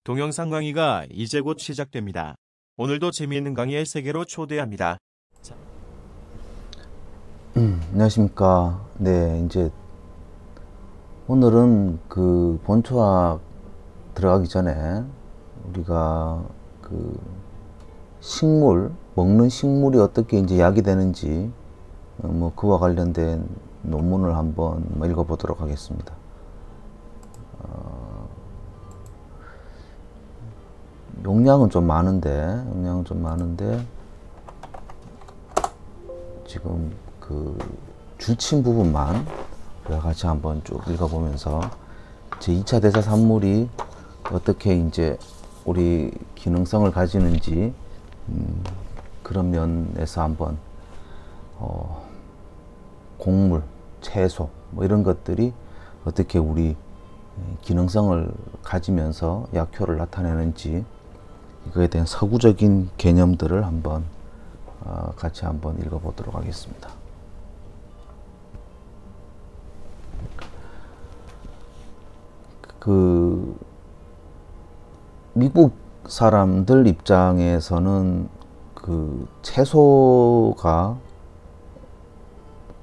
동영상 강의가 이제 곧 시작됩니다. 오늘도 재미있는 강의의 세계로 초대합니다. 안녕하십니까. 네, 이제 오늘은 그 본초학 들어가기 전에 우리가 그 식물, 먹는 식물이 어떻게 이제 약이 되는지 뭐 그와 관련된 논문을 한번 읽어보도록 하겠습니다. 용량은 좀 많은데 지금 그 줄친 부분만 우리가 같이 한번 쭉 읽어보면서 제2차 대사 산물이 어떻게 이제 우리 기능성을 가지는지 그런 면에서 한번 곡물, 채소 뭐 이런 것들이 어떻게 우리 기능성을 가지면서 약효를 나타내는지 이거에 대한 서구적인 개념들을 한번 같이 한번 읽어보도록 하겠습니다. 그 미국 사람들 입장에서는 그 채소가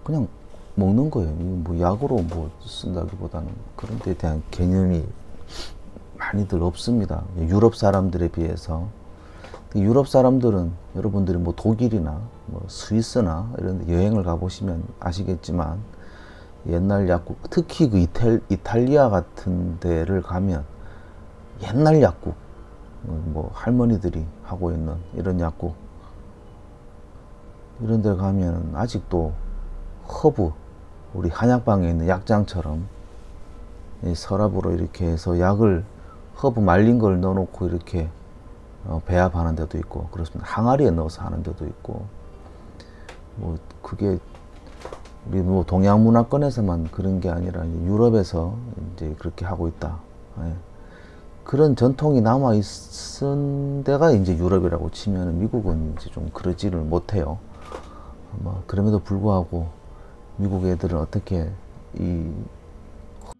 그냥 먹는 거예요. 뭐 약으로 뭐 쓴다기보다는 그런 데에 대한 개념이 많이들 없습니다. 유럽 사람들에 비해서. 유럽 사람들은 여러분들이 뭐 독일이나 뭐 스위스나 이런 데 여행을 가보시면 아시겠지만 옛날 약국, 특히 그 이탈리아 같은 데를 가면 옛날 약국, 뭐 할머니들이 하고 있는 이런 약국, 이런 데 가면 아직도 허브, 우리 한약방에 있는 약장처럼 서랍으로 이렇게 해서 약을 허브 말린 걸 넣어놓고 이렇게 배합하는 데도 있고 그렇습니다. 항아리에 넣어서 하는 데도 있고, 뭐 그게 우리 뭐 동양 문화권에서만 그런 게 아니라 유럽에서 이제 그렇게 하고 있다. 예. 그런 전통이 남아 있은 데가 이제 유럽이라고 치면 미국은 이제 좀 그러지를 못해요. 뭐 그럼에도 불구하고 미국 애들은 어떻게 이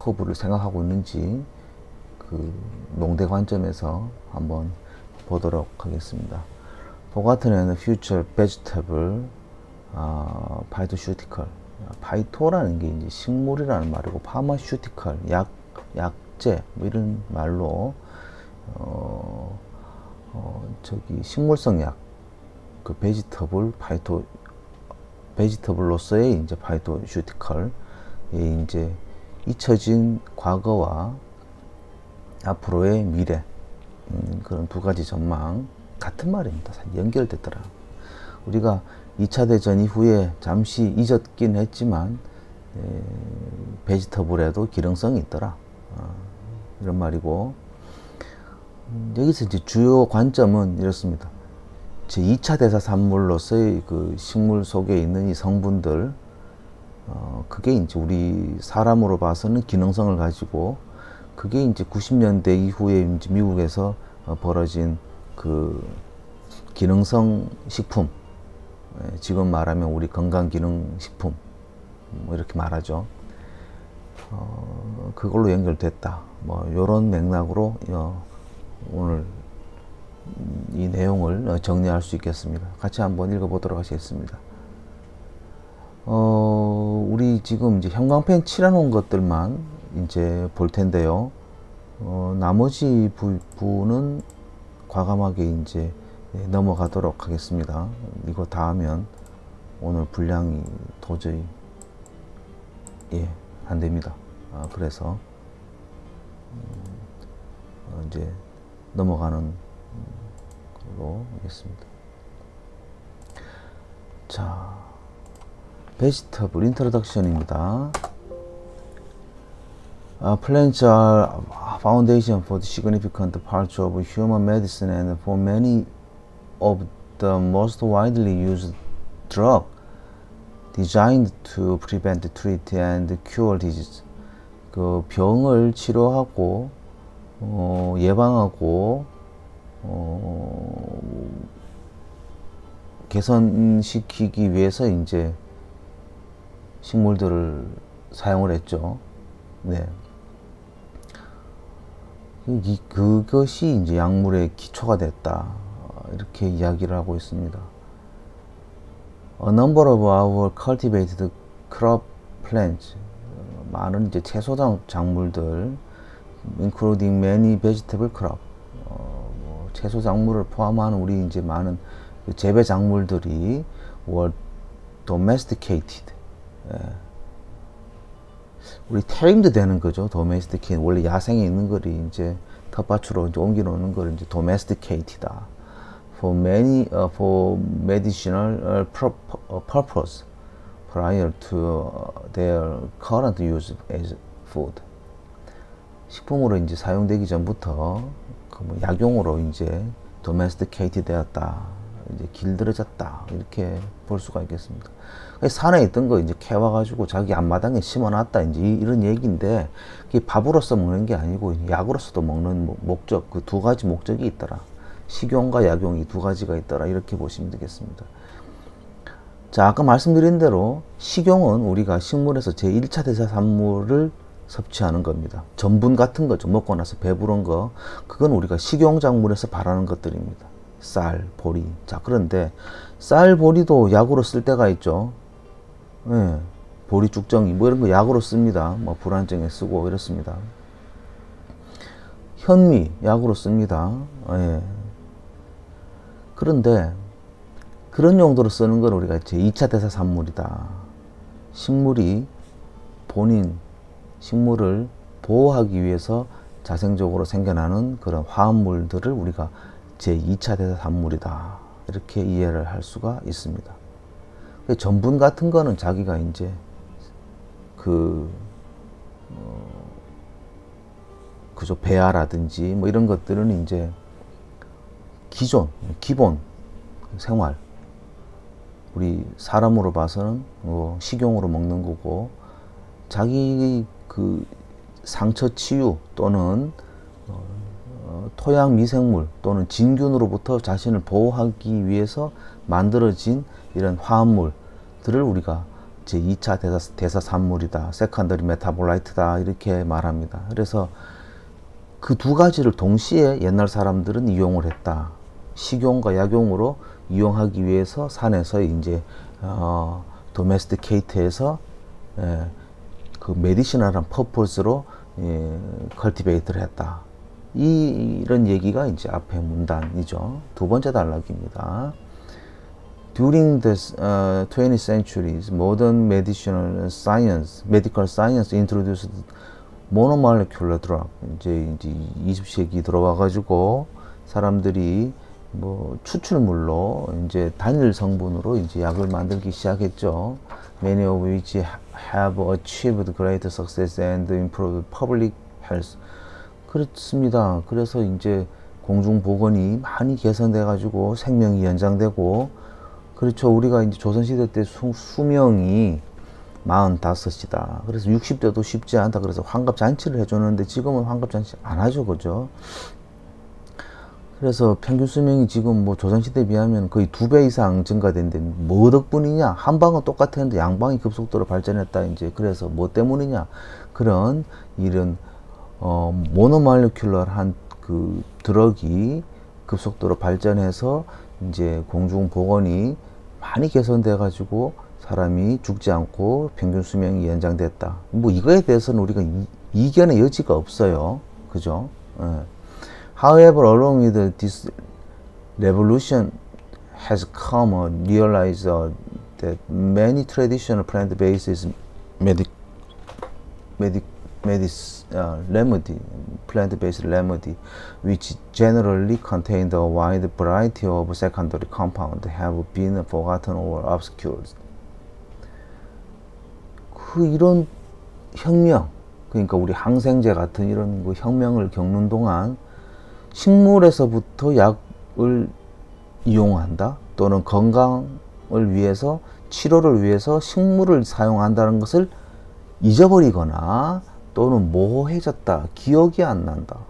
허브를 생각하고 있는지 그 농대 관점에서 한번 보도록 하겠습니다. 보가트는 Future Vegetable Phytoceutical. 파이토라는 게 이제 식물이라는 말이고, 파마슈티컬, 약제 뭐 이런 말로 저기 식물성 약, 그 베지터블로서의 이제 파이토슈티컬, 이제 잊혀진 과거와 앞으로의 미래, 그런 두 가지 전망, 같은 말입니다. 연결되더라. 우리가 2차 대전 이후에 잠시 잊었긴 했지만 베지터블에도 기능성이 있더라, 이런 말이고, 여기서 이제 주요 관점은 이렇습니다. 제 2차 대사 산물로서의 그 식물 속에 있는 이 성분들, 그게 이제 우리 사람으로 봐서는 기능성을 가지고, 그게 이제 90년대 이후에 이제 미국에서 벌어진 그 기능성 식품, 지금 말하면 우리 건강기능식품 뭐 이렇게 말하죠. 그걸로 연결됐다. 뭐 요런 맥락으로 오늘 이 내용을 정리할 수 있겠습니다. 같이 한번 읽어보도록 하겠습니다. 우리 지금 이제 형광펜 칠해놓은 것들만 이제 볼 텐데요. 나머지 부분은 과감하게 이제 넘어가도록 하겠습니다. 이거 다 하면 오늘 분량이 도저히 안 됩니다. 그래서 이제 넘어가는 걸로 하겠습니다. 자, 베지터블 인트로덕션입니다. Plants are foundation for the significant parts of human medicine and for many of the most widely used drugs designed to prevent, treat, and cure disease. 그 병을 치료하고 예방하고 개선시키기 위해서 이제 식물들을 사용을 했죠. 네. 그것이 이제 약물의 기초가 됐다. 이렇게 이야기를 하고 있습니다. A number of our cultivated crop plants, 많은 이제 채소 작물들, including many vegetable crop, 채소 작물을 포함하는 우리 이제 많은 재배 작물들이 were domesticated. 우리 tamed 되는 거죠. domesticated. 원래 야생에 있는 거리 이제 텃밭으로 이제 옮겨놓는 걸 이제 domesticated다. For medicinal purpose prior to their current use as food. 식품으로 이제 사용되기 전부터 그 약용으로 이제 domesticated 되었다. 이제 길들여졌다. 이렇게 볼 수가 있겠습니다. 산에 있던 거 이제 캐와가지고 자기 앞마당에 심어놨다. 이제 이런 얘기인데, 그게 밥으로서 먹는 게 아니고 약으로서도 먹는 목적, 그 두 가지 목적이 있더라. 식용과 약용이 두 가지가 있더라. 이렇게 보시면 되겠습니다. 자, 아까 말씀드린 대로 식용은 우리가 식물에서 제1차 대사산물을 섭취하는 겁니다. 전분 같은 거죠. 먹고 나서 배부른 거. 그건 우리가 식용작물에서 발하는 것들입니다. 쌀, 보리. 자, 그런데 쌀, 보리도 약으로 쓸 때가 있죠. 예, 보리 죽정이 뭐 이런 거 약으로 씁니다. 뭐 불안증에 쓰고 이렇습니다. 현미 약으로 씁니다. 예. 그런데 그런 용도로 쓰는 건 우리가 이제 2차 대사산물이다. 식물이 본인 식물을 보호하기 위해서 자생적으로 생겨나는 그런 화합물들을 우리가 제2차 대사산물이다. 이렇게 이해를 할 수가 있습니다. 전분 같은 거는 자기가 이제 그저 배아라든지 뭐 이런 것들은 이제 기본 생활. 우리 사람으로 봐서는 식용으로 먹는 거고, 자기 그 상처 치유 또는 토양 미생물 또는 진균으로부터 자신을 보호하기 위해서 만들어진 이런 화합물들을 우리가 제2차 대사산물이다, 세컨더리 메타볼라이트다 이렇게 말합니다. 그래서 그 두 가지를 동시에 옛날 사람들은 이용을 했다. 식용과 약용으로 이용하기 위해서 산에서 이제 도메스티케이트해서 그 메디시널한 퍼포스로 컬티베이트를 했다. 이런 얘기가 이제 앞에 문단이죠. 두 번째 단락입니다. During the 20th centuries, modern medical science introduced monomolecular drug. 이제 20세기 들어와가지고 사람들이 뭐 추출물로 이제 단일 성분으로 이제 약을 만들기 시작했죠. Many of which have achieved great success and improved public health. 그렇습니다. 그래서 이제 공중보건이 많이 개선돼 가지고 생명이 연장되고, 그렇죠. 우리가 이제 조선시대 때 수명이 45이다. 그래서 60대도 쉽지 않다. 그래서 환갑잔치를 해줬는데 지금은 환갑잔치 안 하죠. 그죠? 그래서 평균 수명이 지금 뭐 조선시대에 비하면 거의 2배 이상 증가된데 뭐 덕분이냐? 한방은 똑같았는데 양방이 급속도로 발전했다. 이제 그래서 뭐 때문이냐? 그런 이런 모노말레큘러한 그 드럭이 급속도로 발전해서 이제 공중보건이 많이 개선돼 가지고 사람이 죽지 않고 평균 수명이 연장됐다. 뭐 이거에 대해서는 우리가 이견의 여지가 없어요. 그죠? However, along with this revolution has come a realize that many traditional plant-based plant-based remedy, which generally contain a wide variety of secondary compounds, have been forgotten or obscured. 이런 혁명, 그러니까 우리 항생제 같은 이런 그 혁명을 겪는 동안 식물에서부터 약을 이용한다 또는 건강을 위해서 치료를 위해서 식물을 사용한다는 것을 잊어버리거나 또는 모호해졌다, 기억이 안 난다.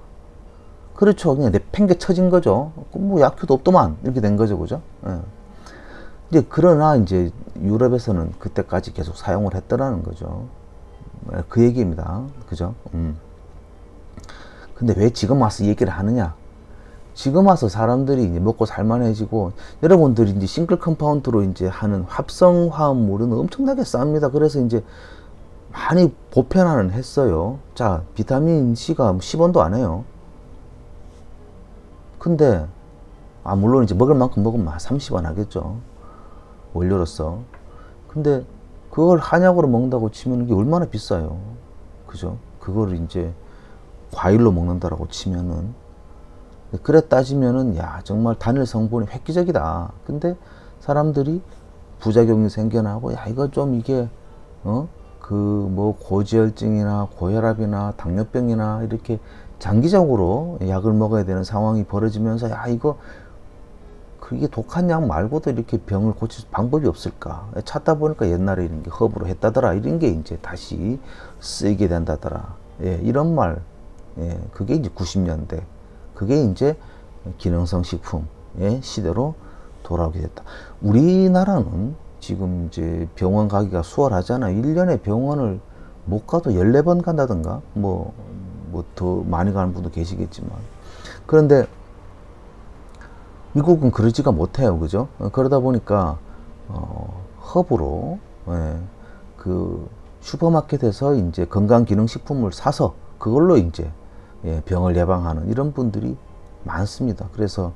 그렇죠. 그냥 내팽개쳐진 거죠. 뭐 약효도 없더만 이렇게 된 거죠. 그죠? 이제 그러나 이제 유럽에서는 그때까지 계속 사용을 했더라는 거죠. 그 얘기입니다. 그죠? 근데 왜 지금 와서 얘기를 하느냐? 지금 와서 사람들이 이제 먹고 살만해지고, 여러분들이 이제 싱글 컴파운드로 이제 하는 합성 화합물은 엄청나게 쌉니다. 그래서 이제 많이 보편화는 했어요. 자, 비타민 C가 10원도 안 해요. 근데, 물론 이제 먹을 만큼 먹으면 30원 하겠죠. 원료로서. 근데, 그걸 한약으로 먹는다고 치면 이게 얼마나 비싸요. 그죠? 그거를 이제 과일로 먹는다라고 치면은, 그래 따지면은, 야, 정말 단일 성분이 획기적이다. 근데 사람들이 부작용이 생겨나고, 야, 이거 좀 이게, 고지혈증이나 고혈압이나 당뇨병이나 이렇게 장기적으로 약을 먹어야 되는 상황이 벌어지면서, 야, 이게 독한 약 말고도 이렇게 병을 고칠 방법이 없을까? 찾다 보니까 옛날에 이런 게 허브로 했다더라. 이런 게 이제 다시 쓰이게 된다더라. 예, 이런 말. 예, 그게 이제 90년대. 그게 이제 기능성 식품의 시대로 돌아오게 됐다. 우리나라는 지금 이제 병원 가기가 수월하잖아요. 1년에 병원을 못 가도 14번 간다든가, 더 많이 가는 분도 계시겠지만. 그런데 미국은 그러지가 못해요. 그죠? 그러다 보니까, 허브로, 예, 그 슈퍼마켓에서 이제 건강기능식품을 사서 그걸로 이제 병을 예방하는 이런 분들이 많습니다. 그래서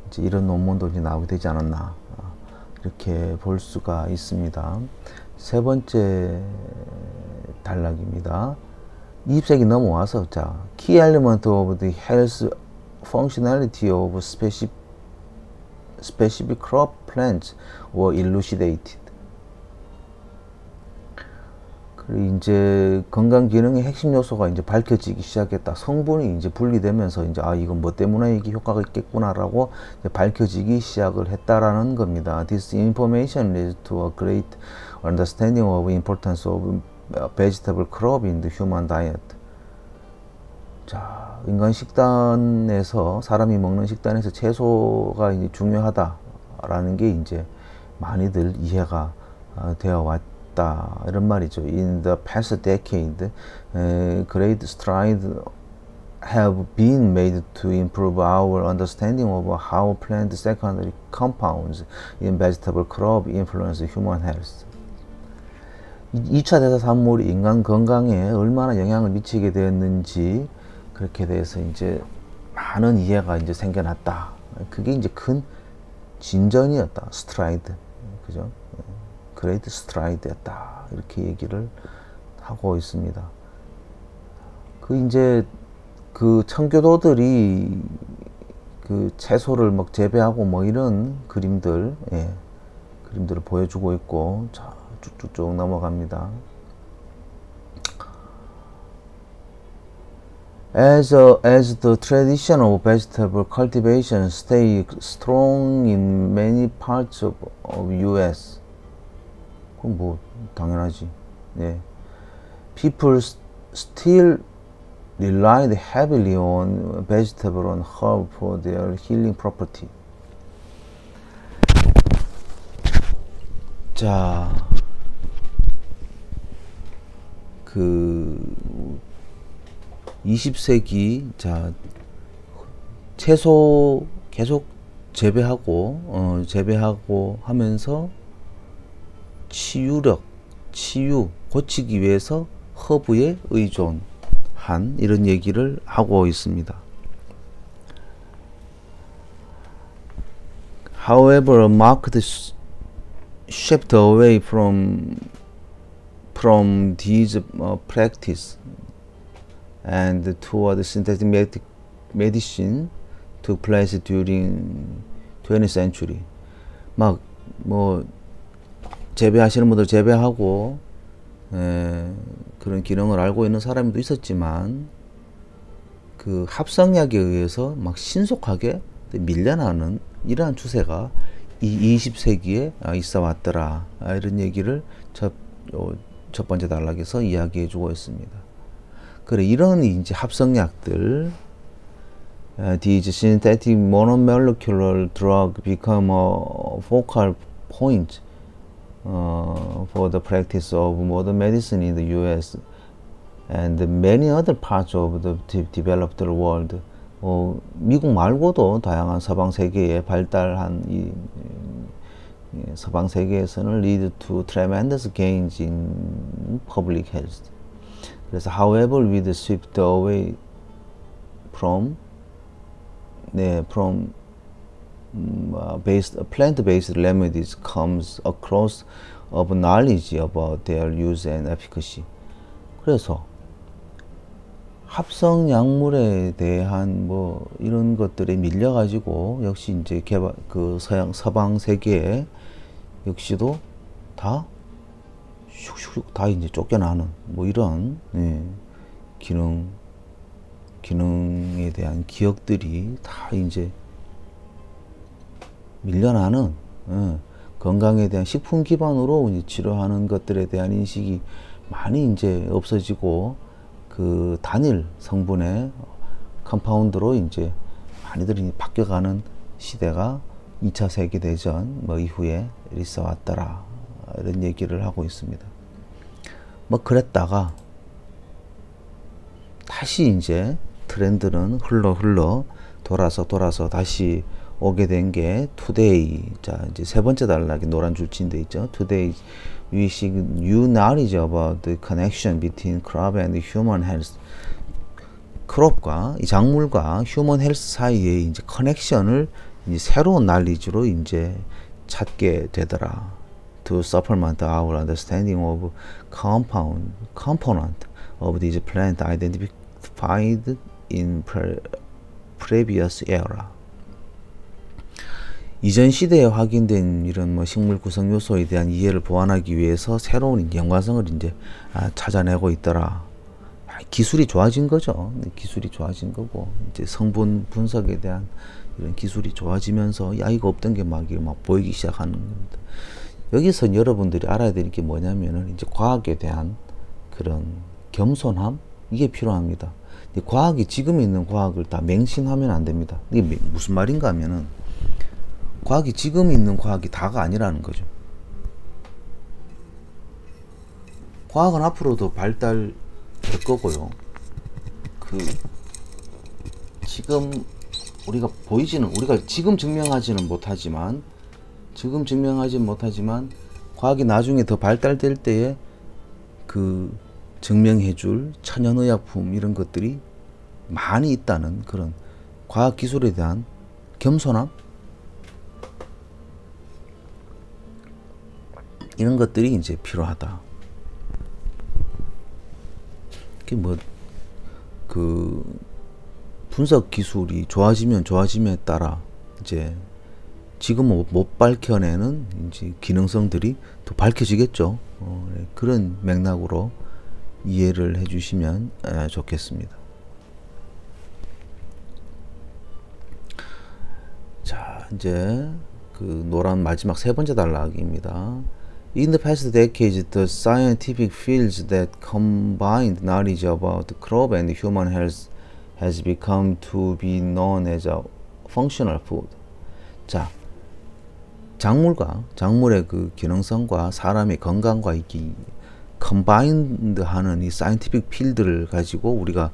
이제 이런 논문도 이제 나오게 되지 않았나 이렇게 볼 수가 있습니다. 세 번째 단락입니다. 20세기 넘어와서 자, key element of the health functionality of specific crop plants were elucidated. 그리고 이제 건강 기능의 핵심 요소가 이제 밝혀지기 시작했다. 성분이 이제 분리되면서 이제 이건 뭐 때문에 이게 효과가 있겠구나라고 밝혀지기 시작을 했다라는 겁니다. This information leads to a great understanding of importance of vegetable crop in the human diet. 자, 인간 식단에서 사람이 먹는 식단에서 채소가 이제 중요하다라는 게 이제 많이들 이해가 되어 왔다. 이런 말이죠. In the past decade, great strides have been made to improve our understanding of how plant secondary compounds in vegetable crop influence human health. 2차 대사 산물이 인간 건강에 얼마나 영향을 미치게 되었는지 그렇게 대해서 이제 많은 이해가 이제 생겨났다. 그게 이제 큰 진전이었다. 스트라이드. 그죠? 그레이트 스트라이드였다. 이렇게 얘기를 하고 있습니다. 이제 그 청교도들이 그 채소를 막 재배하고 이런 그림들, 그림들을 보여주고 있고, 자, 쭉쭉쭉 넘어갑니다. As the tradition of vegetable cultivation stay strong in many parts of U.S. 그건 뭐 당연하지. 예. People still relied heavily on vegetable and herb for their healing property. 자, 20세기 자 채소 계속 재배하고 하면서 치유, 고치기 위해서 허브에 의존한 이런 얘기를 하고 있습니다. However, a marked shift away from these practice and toward synthetic medicine took place during 20th century. 재배하시는 분들 재배하고 그런 기능을 알고 있는 사람도 있었지만 그 합성약에 의해서 막 신속하게 밀려나는 이러한 추세가 이 20세기에 있어 왔더라. 이런 얘기를 첫 번째 단락에서 이야기해 주고 있습니다. 그래, 이런 이제 합성약들, these synthetic monomolecular drugs become a focal point for the practice of modern medicine in the U.S. and many other parts of the developed world. 미국 말고도 다양한 서방 세계에 발달한 이 서방 세계에서는 lead to tremendous gains in public health. 그래서 however with swept away from plant-based remedies comes across of knowledge about their use and efficacy. 그래서 합성 약물에 대한 뭐 이런 것들에 밀려 가지고 역시 이제 서방 세계에 역시도 다 슉슉 다 이제 쫓겨나는 뭐 이런 기능에 대한 기억들이 다 이제 밀려나는 건강에 대한 식품 기반으로 이제 치료하는 것들에 대한 인식이 많이 이제 없어지고 그 단일 성분의 컴파운드로 이제 많이들 바뀌어가는 시대가 2차 세계대전 뭐 이후에 있어 왔더라 이런 얘기를 하고 있습니다. 뭐 그랬다가 다시 이제 트렌드는 흘러 돌아서 다시 오게 된 게 today. 자, 이제 세 번째 단락이 노란 줄치인데 있죠. Today we seek new knowledge about the connection between crop and human health. 크롭과 이 작물과 휴먼 헬스 사이에 이제 커넥션을 이제 새로운 난리지로 이제 찾게 되더라. To supplement our understanding of component of these plant identified in previous era. 이전 시대에 확인된 이런 뭐 식물 구성 요소에 대한 이해를 보완하기 위해서 새로운 연관성을 이제 찾아내고 있더라. 기술이 좋아진 거죠. 기술이 좋아진 거고 이제 성분 분석에 대한 이런 기술이 좋아지면서 이거 없던 게 막 보이기 시작하는 겁니다. 여기서 여러분들이 알아야 될 게 뭐냐면은 이제 과학에 대한 그런 겸손함 이게 필요합니다. 과학이 지금 있는 과학을 다 맹신하면 안 됩니다. 이게 무슨 말인가 하면은 과학이 지금 있는 과학이 다가 아니라는 거죠. 과학은 앞으로도 발달될 거고요. 지금 우리가 지금 증명하지는 못하지만 과학이 나중에 더 발달될 때에 그 증명해줄 천연의약품 이런 것들이 많이 있다는 그런 과학 기술에 대한 겸손함 이런 것들이 이제 필요하다. 분석 기술이 좋아짐에 따라 이제 지금 못 밝혀내는 이제 기능성들이 더 밝혀지겠죠. 그런 맥락으로 이해를 해주시면 좋겠습니다. 자, 이제 그 노란 마지막 세 번째 단락입니다. In the past decades, the scientific fields that combined knowledge about crop and human health has become to be known as a functional food. 자, 작물의 그 기능성과 사람의 건강과 이게 combined 하는 이 scientific field를 가지고 우리가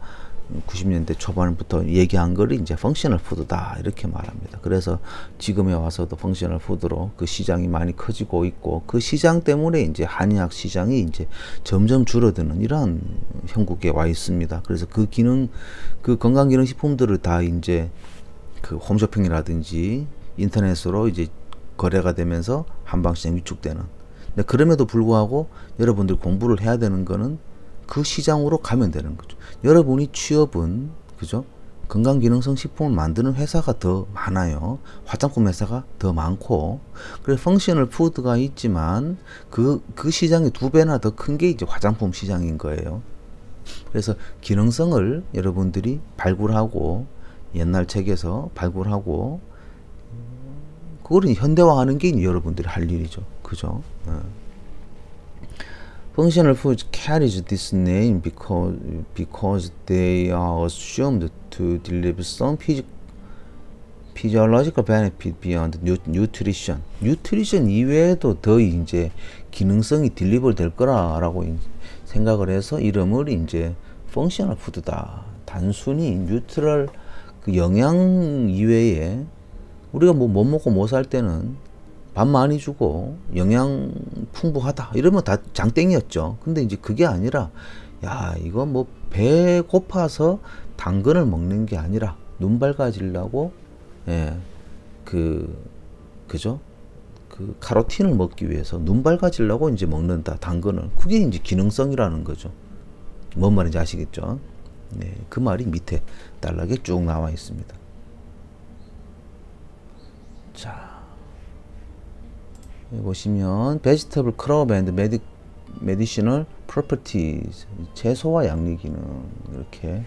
90년대 초반부터 얘기한 거를 이제 펑셔널 푸드다 이렇게 말합니다. 그래서 지금에 와서도 펑셔널 푸드로 그 시장이 많이 커지고 있고 그 시장 때문에 이제 한의학 시장이 이제 점점 줄어드는 이러한 형국에 와 있습니다. 그래서 그 건강기능식품들을 다 이제 그 홈쇼핑이라든지 인터넷으로 이제 거래가 되면서 한방시장 위축되는. 근데 그럼에도 불구하고 여러분들 공부를 해야 되는 거는 그 시장으로 가면 되는 거죠. 여러분이 취업은 그죠? 건강기능성 식품을 만드는 회사가 더 많아요. 화장품 회사가 더 많고 그래서 펑셔널 푸드가 있지만 그 시장이 2배나 더 큰 게 이제 화장품 시장인 거예요. 그래서 기능성을 여러분들이 발굴하고 옛날 책에서 발굴하고 그거를 현대화하는 게 여러분들이 할 일이죠. 그죠? Functional foods carries this name because they are assumed to deliver some physiological benefit beyond nutrition. nutrition 이외에도 더 이제 기능성이 딜리버 될 거라고 생각을 해서 이름을 이제 펑셔널 푸드다. 단순히 뉴트럴 그 영양 이외에 우리가 뭐 못 먹고 못 살 때는 밥 많이 주고 영양 풍부하다 이러면 다 장땡이었죠. 근데 이제 그게 아니라 야 이거 뭐 배 고파서 당근을 먹는 게 아니라 눈 밝아지려고 예, 그죠? 그 카로틴을 먹기 위해서 눈 밝아지려고 이제 먹는다 당근을. 그게 이제 기능성이라는 거죠. 뭔 말인지 아시겠죠? 네, 그 말이 밑에 단락에 쭉 나와 있습니다. 자, 여기 보시면 vegetable crop and medicinal properties 채소와 양리 기능 이렇게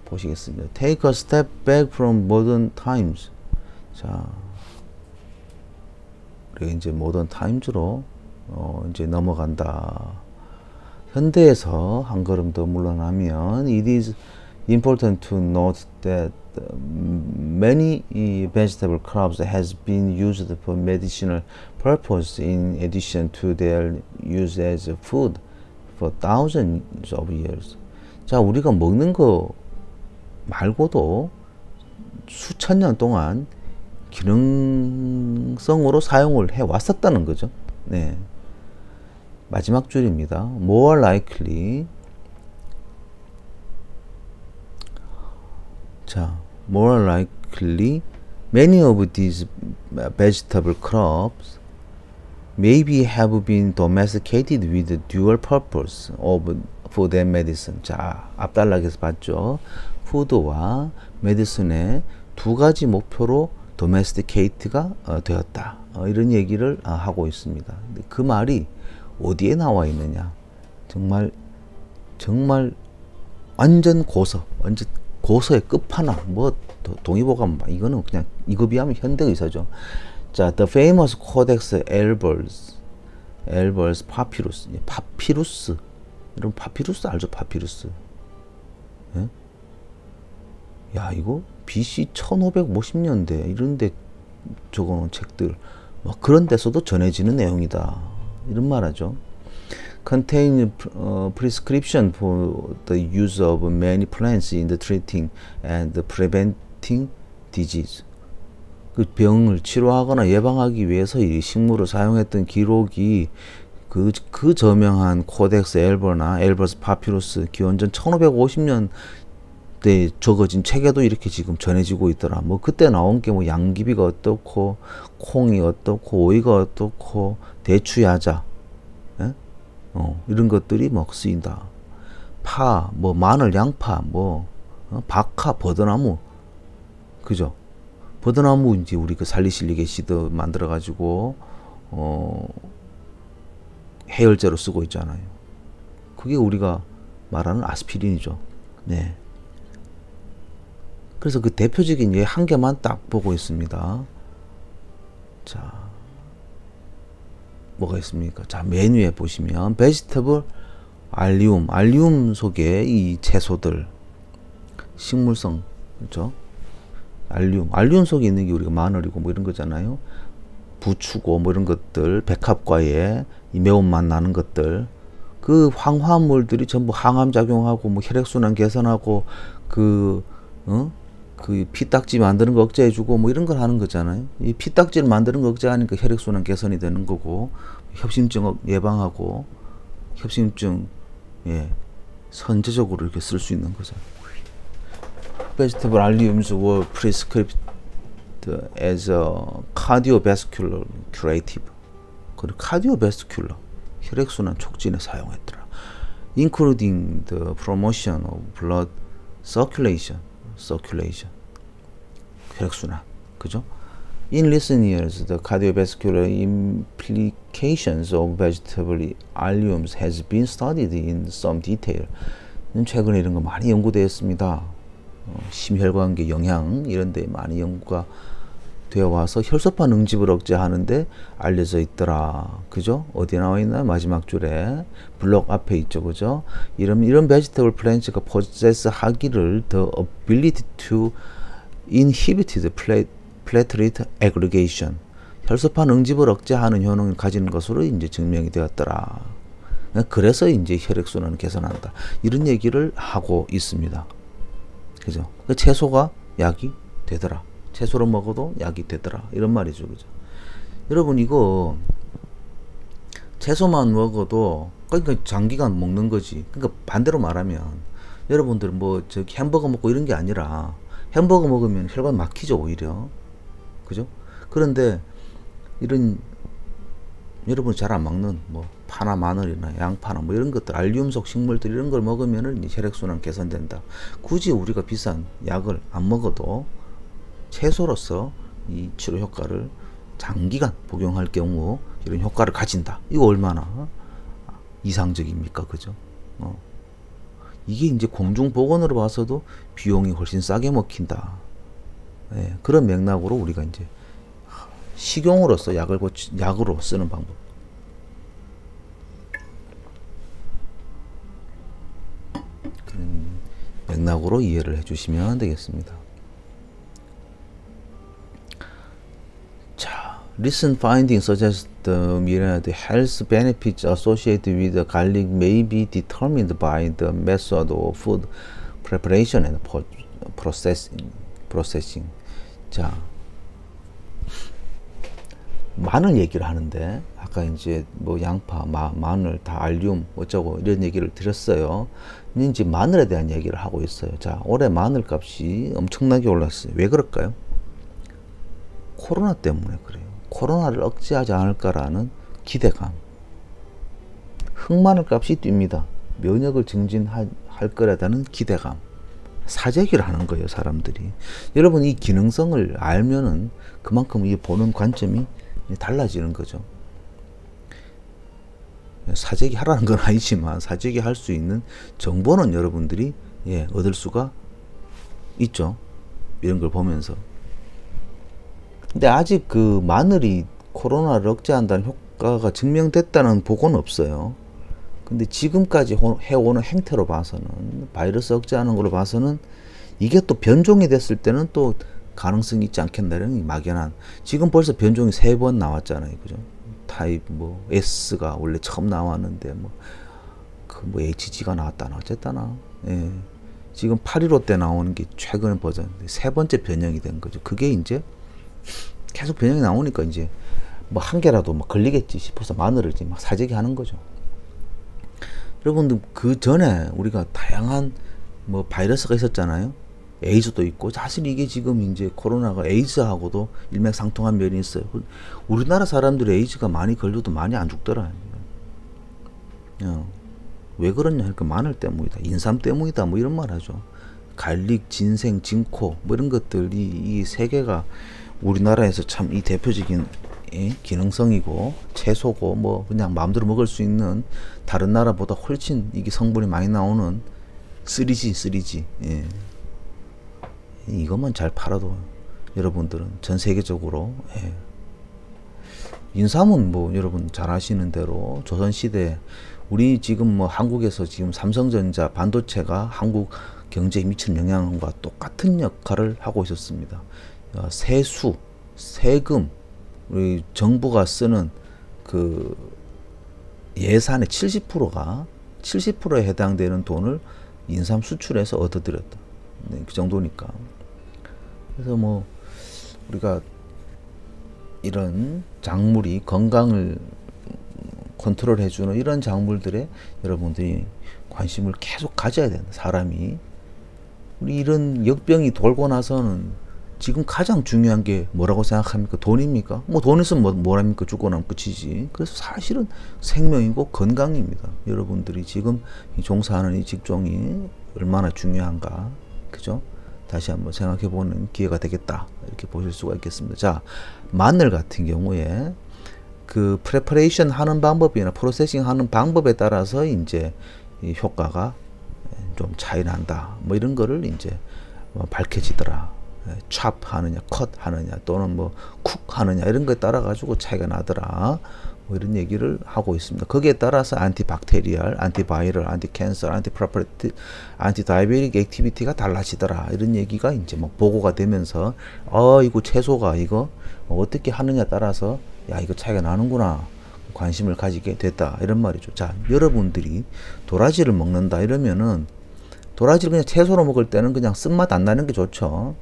보시겠습니다. Take a step back from modern times. 자, 우리가 이제 모던 타임즈로 이제 넘어간다. 현대에서 한 걸음 더 물러나면 it is important to note that many vegetable crops has been used for medicinal purpose in addition to their use as food for thousands of years. 자, 우리가 먹는 거 말고도 수천 년 동안 기능성으로 사용을 해 왔었다는 거죠. 네. 마지막 줄입니다. More likely. 자, more likely many of these vegetable crops maybe have been domesticated with the dual purpose of food and medicine. 자, 앞단락에서 봤죠. 푸드와 메디슨의 두 가지 목표로 domesticate가 되었다. 이런 얘기를 하고 있습니다. 그 말이 어디에 나와 있느냐? 정말 완전 완전 고서의 끝판왕. 뭐 동의보감 이거는 그냥 이거 비하면 현대 의사죠. 자, the famous Codex Alber's Papyrus. 파피루스. 여러분 파피루스 알죠? 파피루스. 예? 야, 이거 BC 1550년대 이런데 적어놓은 책들 뭐 그런 데서도 전해지는 내용이다 이런 말하죠. Contain prescription for the use of many plants in the treating and preventing disease. 그 병을 치료하거나 예방하기 위해서 이 식물을 사용했던 기록이 그 저명한 코덱스 엘버스 파피루스 기원전 1550년 때 적어진 책에도 이렇게 지금 전해지고 있더라. 뭐 그때 나온 게 뭐 양귀비가 어떻고 콩이 어떻고 오이가 어떻고 대추야자 이런 것들이 막 쓰인다. 파, 뭐 마늘, 양파, 뭐 박하, 버드나무, 그죠? 버드나무 이제 우리 그 살리실리게 시드 만들어 가지고 해열제로 쓰고 있잖아요. 그게 우리가 말하는 아스피린이죠. 네. 그래서 그 대표적인 예 한 개만 딱 보고 있습니다. 자, 뭐가 있습니까? 자, 메뉴에 보시면 베지터블 알리움 속에 이 채소들 식물성, 그렇죠? 알리움 속에 있는 게 우리가 마늘이고 뭐 이런 거잖아요. 부추고 뭐 이런 것들, 백합과에 이 매운맛 나는 것들, 그 황화물들이 전부 항암 작용하고 뭐 혈액순환 개선하고 그 피딱지 만드는 거 억제해주고 뭐 이런 걸 하는 거잖아요. 이 피딱지를 만드는 거 억제하니까 혈액순환 개선이 되는 거고 협심증 예방하고 협심증 선제적으로 이렇게 쓸 수 있는 거죠. Vegetable alliums were prescribed as a cardiovascular curative. 그리고 cardiovascular 혈액순환 촉진에 사용했더라. Including the promotion of blood circulation. 혈액순환, 그죠? In recent years, the cardiovascular implications of vegetable alliums has been studied in some detail. 최근에 이런 거 많이 연구되었습니다. 심혈관계 영양 이런 데 많이 연구가 되어 와서 혈소판 응집을 억제하는데 알려져 있더라. 그죠? 어디에 나와 있나요? 마지막 줄에 블록 앞에 있죠. 그죠? 이런 vegetable plants가 possess 하기를 the ability to inhibit the platelet aggregation. 혈소판 응집을 억제하는 효능을 가지는 것으로 이제 증명이 되었더라. 그래서 이제 혈액순환을 개선한다. 이런 얘기를 하고 있습니다. 그죠? 그 채소가 약이 되더라. 채소를 먹어도 약이 되더라. 이런 말이죠. 그죠? 여러분, 이거 채소만 먹어도 그러니까 장기간 먹는 거지. 그러니까 반대로 말하면 여러분들 뭐 저기 햄버거 먹고 이런 게 아니라 햄버거 먹으면 혈관 막히죠, 오히려. 그죠? 그런데 이런 여러분 잘 안 먹는 뭐 파나 마늘이나 양파나 뭐 이런 것들, 알리움속 식물들 이런 걸 먹으면은 혈액순환 개선된다. 굳이 우리가 비싼 약을 안 먹어도 채소로서 이 치료 효과를 장기간 복용할 경우 이런 효과를 가진다. 이거 얼마나 이상적입니까? 그죠? 이게 이제 공중보건으로 봐서도 비용이 훨씬 싸게 먹힌다. 예, 그런 맥락으로 우리가 이제 식용으로서 약으로 쓰는 방법. 그런 맥락으로 이해를 해주시면 되겠습니다. 자, recent findings suggest the health benefits associated with the garlic may be determined by the method of food preparation and processing. 자, 마늘 얘기를 하는데 아까 이제 뭐 양파, 마늘 다 알륨 어쩌고 이런 얘기를 드렸어요. 이제 마늘에 대한 얘기를 하고 있어요. 자, 올해 마늘 값이 엄청나게 올랐어요. 왜 그럴까요? 코로나 때문에 그래요. 코로나를 억제하지 않을까라는 기대감. 흑마늘 값이 뜁니다. 면역을 증진할 거라다는 기대감. 사재기를 하는 거예요, 사람들이. 여러분, 이 기능성을 알면은 그만큼 이 보는 관점이 달라지는 거죠. 사재기 하라는 건 아니지만 사재기 할 수 있는 정보는 여러분들이 얻을 수가 있죠. 이런 걸 보면서. 근데 아직 그 마늘이 코로나를 억제한다는 효과가 증명됐다는 보고는 없어요. 근데 지금까지 해오는 행태로 봐서는, 바이러스 억제하는 걸로 봐서는 이게 또 변종이 됐을 때는 또 가능성이 있지 않겠나라는 막연한. 지금 벌써 변종이 3번 나왔잖아요. 그죠? 타입 뭐 S가 원래 처음 나왔는데 뭐 HG가 나왔다나 어쨌다나. 예. 지금 815 때 나오는 게 최근 버전 3번째 변형이 된 거죠. 그게 이제 계속 변형이 나오니까 이제 뭐 한 개라도 뭐 걸리겠지 싶어서 마늘을 이제 막 사재기 하는 거죠. 여러분들 그 전에 우리가 다양한 뭐 바이러스가 있었잖아요. 에이즈도 있고. 사실 이게 지금 이제 코로나가 에이즈하고도 일맥상통한 면이 있어요. 우리나라 사람들이 에이즈가 많이 걸려도 많이 안 죽더라. 왜 그러냐 하니까 마늘 때문이다, 인삼 때문이다, 뭐 이런 말 하죠. 갈릭, 진생, 진코 뭐 이런 것들이 이 세 개가 우리나라에서 참 이 대표적인 기능성이고 채소고 뭐 그냥 마음대로 먹을 수 있는, 다른 나라보다 훨씬 이게 성분이 많이 나오는 3G. 예. 이것만 잘 팔아도 여러분들은 전 세계적으로. 인삼은 뭐 여러분 잘 아시는 대로 조선시대 우리 지금 뭐 한국에서 지금 삼성전자 반도체가 한국 경제에 미치는 영향과 똑같은 역할을 하고 있었습니다. 세수, 세금, 우리 정부가 쓰는 그 예산의 70%에 해당되는 돈을 인삼 수출해서 얻어들였다. 네, 그 정도니까. 그래서 뭐 우리가 이런 작물이 건강을 컨트롤해주는 이런 작물들에 여러분들이 관심을 계속 가져야 된다. 사람이. 우리 이런 역병이 돌고 나서는 지금 가장 중요한 게 뭐라고 생각합니까? 돈입니까? 뭐 돈 있으면 뭐랍니까? 죽고 나면 끝이지. 그래서 사실은 생명이고 건강입니다. 여러분들이 지금 종사하는 이 직종이 얼마나 중요한가. 그죠? 다시 한번 생각해보는 기회가 되겠다. 이렇게 보실 수가 있겠습니다. 자, 마늘 같은 경우에 그 프레퍼레이션 하는 방법이나 프로세싱 하는 방법에 따라서 이제 이 효과가 좀 차이 난다. 뭐 이런 거를 이제 밝혀지더라. 찹 하느냐, 컷 하느냐, 또는 뭐 쿡 하느냐 이런 거에 따라 가지고 차이가 나더라. 뭐 이런 얘기를 하고 있습니다. 거기에 따라서 안티박테리얼, 안티바이럴, 안티캔서, 안티프로퍼티, 안티다이베틱 액티비티가 달라지더라. 이런 얘기가 이제 뭐 보고가 되면서 이거 채소가 이거 어떻게 하느냐 따라서 야 이거 차이가 나는구나. 관심을 가지게 됐다 이런 말이죠. 자, 여러분들이 도라지를 먹는다 이러면은 도라지를 그냥 채소로 먹을 때는 그냥 쓴맛 안 나는 게 좋죠.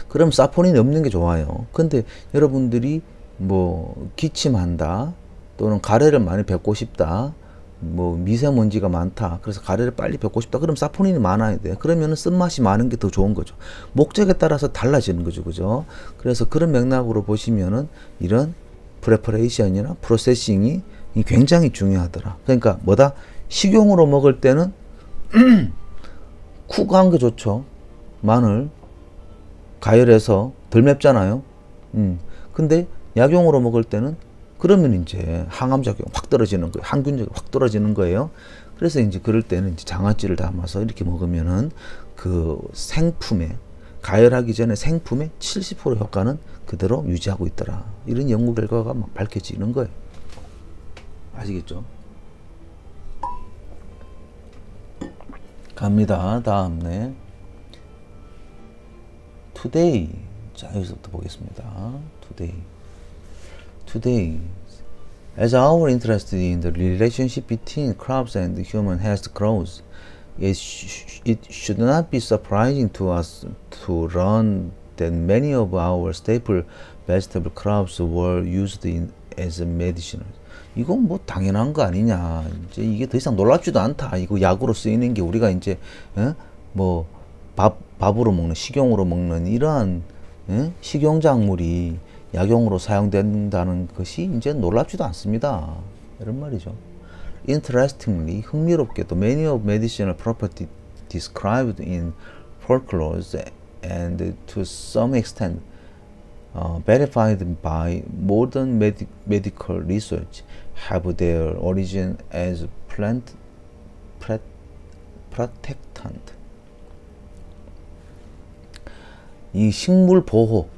그럼 사포닌이 없는 게 좋아요. 근데 여러분들이 뭐 기침한다 또는 가래를 많이 뱉고 싶다, 뭐 미세먼지가 많다, 그래서 가래를 빨리 뱉고 싶다, 그럼 사포닌이 많아야 돼. 그러면은 쓴맛이 많은 게 더 좋은 거죠. 목적에 따라서 달라지는 거죠. 그죠? 그래서 그런 맥락으로 보시면은 이런 프레퍼레이션이나 프로세싱이 굉장히 중요하더라. 그러니까 뭐다? 식용으로 먹을 때는 쿡한 게 좋죠. 마늘 가열해서 덜 맵잖아요. 근데 약용으로 먹을 때는 그러면 이제 항암작용 확 떨어지는 거예요. 항균적이 확 떨어지는 거예요. 그래서 이제 그럴 때는 이제 장아찌를 담아서 이렇게 먹으면은 그 생품에, 가열하기 전에 생품의 70% 효과는 그대로 유지하고 있더라. 이런 연구 결과가 막 밝혀지는 거예요. 아시겠죠? 갑니다. 다음에 today. 자, 여기서부터 보겠습니다. Today, as our interest in the relationship between crops and human health grows, it should not be surprising to us to learn that many of our staple vegetable crops were used as medicinal. 이건 뭐 당연한 거 아니냐. 이제 이게 더 이상 놀랍지도 않다. 이거 약으로 쓰이는 게 우리가 이제 뭐 밥으로 먹는, 식용으로 먹는 이러한 식용작물이 약용으로 사용된다는 것이 이제 놀랍지도 않습니다. 이런 말이죠. Interestingly, 흥미롭게도 many of medicinal properties described in folklore and to some extent verified by modern medical research have their origin as plant protectant. 이 식물 보호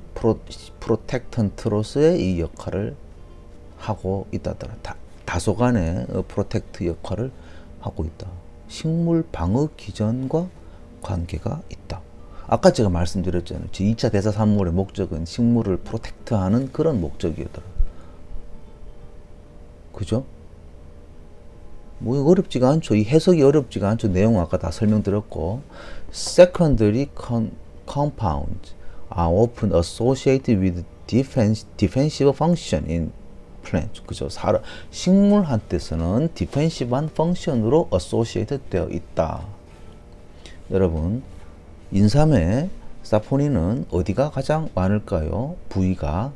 프로텍턴트로서의 이 역할을 하고 있다더라. 다소간의 프로텍트 역할을 하고 있다. 식물 방어 기전과 관계가 있다. 아까 제가 말씀드렸잖아요. 2차 대사산물의 목적은 식물을 프로텍트하는 그런 목적이더라. 그죠? 뭐 어렵지가 않죠. 이 해석이 어렵지가 않죠. 내용 아까 다 설명드렸고, secondary compounds are often associated with defensive function in plants. 그죠? 식물한테서는 디펜시브한 펑션으로 associated 되어 있다. 여러분, 인삼의 사포닌은 어디가 가장 많을까요? 부위가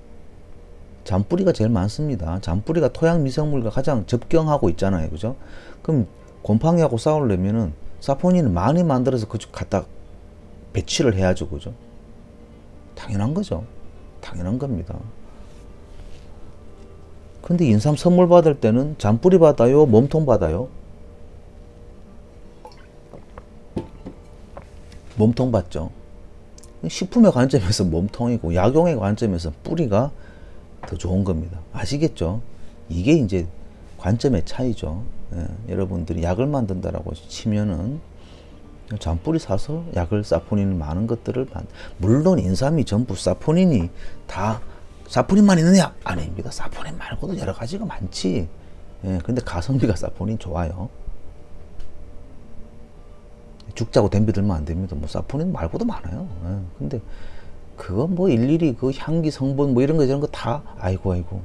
잔뿌리가 제일 많습니다. 잔뿌리가 토양 미생물과 가장 접경하고 있잖아요. 그죠? 그럼 곰팡이하고 싸우려면은 사포닌을 많이 만들어서 그쪽 갖다 배치를 해야죠. 그죠? 당연한 거죠. 당연한 겁니다. 근데 인삼 선물 받을 때는 잔뿌리 받아요? 몸통 받아요? 몸통 받죠. 식품의 관점에서 몸통이고 약용의 관점에서 뿌리가 더 좋은 겁니다. 아시겠죠? 이게 이제 관점의 차이죠. 여러분들이 약을 만든다라고 치면은 잔뿌리 사서 약을 사포닌 많은 것들을 물론 인삼이 전부 사포닌이 다 사포닌만 있는 약 아닙니다. 사포닌 말고도 여러 가지가 많지. 근데 가성비가 사포닌 좋아요. 죽자고 덤비 들면 안 됩니다. 뭐 사포닌 말고도 많아요. 근데 그거 뭐 일일이 그 향기 성분 뭐 이런 거 저런 거 다 아이고.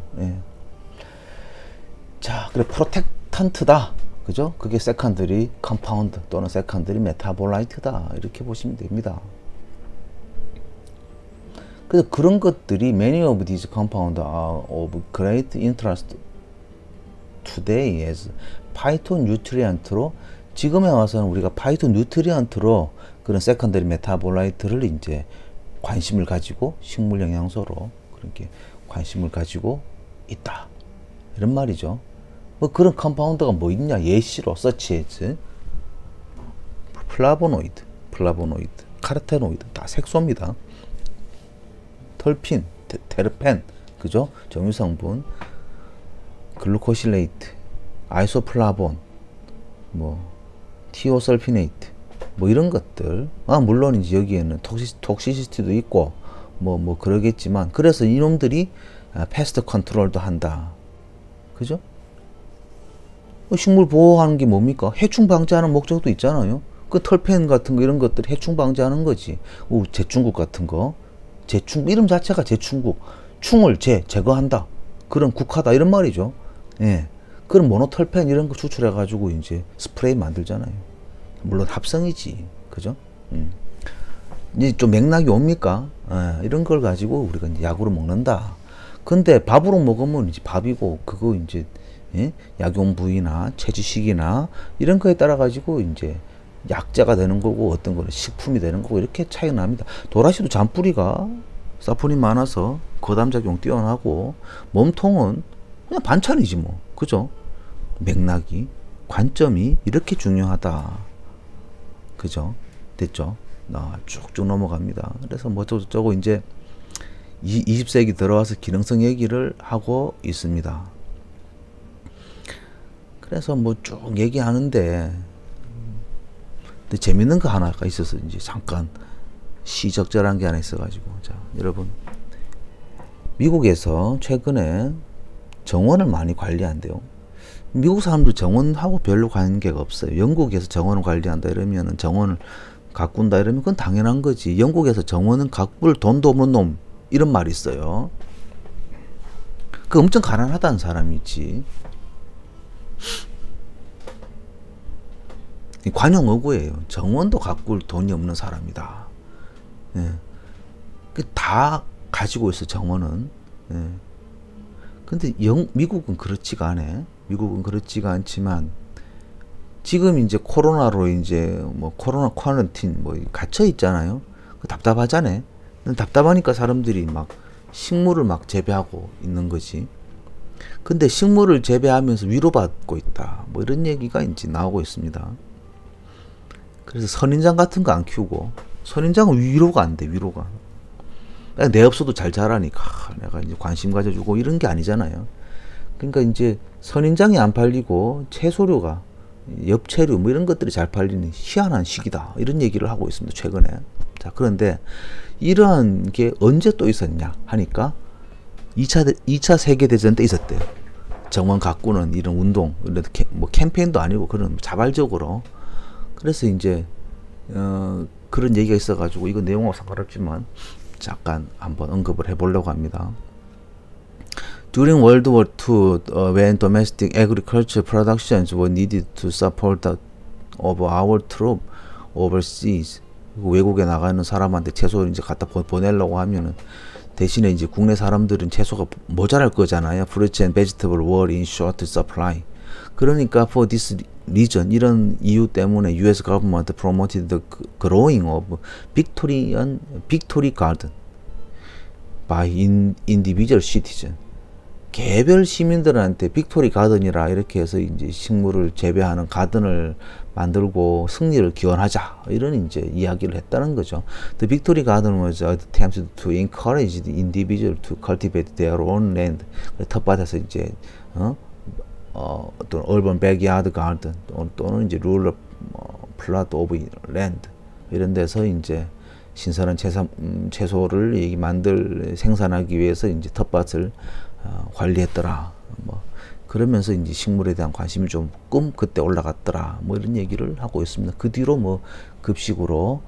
자, 그래 프로텍턴트다. 그죠? 그게 세컨더리 컴파운드 또는 세컨더리 메타볼라이트다. 이렇게 보시면 됩니다. 그래서 그런 것들이 many of these compounds are of great interest today as 파이토뉴트리언트로 지금에 와서는 우리가 파이토뉴트리언트로 그런 세컨더리 메타볼라이트를 이제 관심을 가지고 식물 영양소로 그렇게 관심을 가지고 있다. 이런 말이죠. 뭐 그런 컴파운드가 뭐 있냐? 예시로 서치해즈 플라보노이드, 카르테노이드 다 색소입니다. 털핀, 테르펜, 그죠? 정유성분, 글루코실레이트, 아이소플라본, 뭐 티오설피네이트, 뭐 이런 것들. 물론 이제 여기에는 톡시시티도 있고 뭐 그러겠지만, 그래서 이놈들이 패스트 컨트롤도 한다. 그죠? 식물 보호하는 게 뭡니까? 해충 방지하는 목적도 있잖아요. 그 털펜 같은 거 이런 것들 해충 방지하는 거지. 제충국 같은 거. 제충 이름 자체가 제충국. 충을 제거한다. 그런 국하다 이런 말이죠. 예. 그런 모노털펜 이런 거 추출해 가지고 이제 스프레이 만들잖아요. 물론 합성이지. 그죠? 이제 좀 맥락이 옵니까? 이런 걸 가지고 우리가 이제 약으로 먹는다. 근데 밥으로 먹으면 이제 밥이고 그거 이제 약용 부위나 채취식이나 이런 거에 따라 가지고 이제 약재가 되는 거고 어떤 거는 식품이 되는 거고 이렇게 차이가 납니다. 도라시도 잔뿌리가 사포닌 많아서 거담작용 뛰어나고 몸통은 그냥 반찬이지 뭐. 그죠? 맥락이 관점이 이렇게 중요하다. 그죠? 됐죠? 쭉쭉 넘어갑니다. 그래서 뭐 저거 이제 20세기 들어와서 기능성 얘기를 하고 있습니다. 그래서 뭐 쭉 얘기하는데 근데 재밌는 거 하나가 있어서 이제 잠깐 시적절한 게 하나 있어가지고 자 여러분 미국에서 최근에 정원을 많이 관리한대요. 미국 사람들 정원하고 별로 관계가 없어요. 영국에서 정원을 관리한다 이러면은 정원을 가꾼다 이러면 그건 당연한 거지. 영국에서 정원은 가꿀 돈도 없는 놈 이런 말이 있어요. 그 엄청 가난하다는 사람이지. 관용어구예요. 정원도 가꿀 돈이 없는 사람이다. 예. 다 가지고 있어 정원은. 예. 근데 미국은 그렇지가 않아. 미국은 그렇지가 않지만 지금 이제 코로나로 이제 뭐 코로나 쿼런틴 뭐 갇혀 있잖아요. 답답하잖아요. 답답하니까 사람들이 막 식물을 막 재배하고 있는 거지. 근데 식물을 재배하면서 위로받고 있다. 뭐 이런 얘기가 이제 나오고 있습니다. 그래서 선인장 같은 거 안 키우고 선인장은 위로가 안 돼. 위로가. 내 없어도 잘 자라니까 내가 이제 관심 가져주고 이런 게 아니잖아요. 그러니까 이제 선인장이 안 팔리고 채소류가 엽채류 뭐 이런 것들이 잘 팔리는 희한한 시기다. 이런 얘기를 하고 있습니다. 최근에. 자, 그런데 이러한 게 언제 또 있었냐 하니까 2차 세계대전 때 있었대요. 정원 가꾸는 이런 운동, 뭐 캠페인도 아니고 그런 자발적으로. 그래서 이제 그런 얘기가 있어가지고 이거 내용하고 상관없지만 잠깐 한번 언급을 해보려고 합니다. During World War II, when domestic agriculture productions were needed to support the, of our troops overseas, 외국에 나가는 사람한테 채소를 이제 갖다 보내려고 하면은 대신에 이제 국내 사람들은 채소가 모자랄 거잖아요. Fruits and vegetables were in short supply. 그러니까 for this reason, 이런 이유 때문에 US government promoted the growing of victory garden by individual citizen. 개별 시민들한테 빅토리 가든이라 이렇게 해서 이제 식물을 재배하는 가든을 만들고 승리를 기원하자 이런 이제 이야기를 했다는 거죠. The victory garden was attempted to encourage the individual to cultivate their own land. 텃밭에서 이제 어떤 urban backyard garden 또는 이제 rural plot of land 이런 데서 이제 신선한 채소를 생산하기 위해서 이제 텃밭을 관리했더라. 뭐 그러면서 이제 식물에 대한 관심이 조금 그때 올라갔더라. 뭐 이런 얘기를 하고 있습니다. 그 뒤로 뭐 급식으로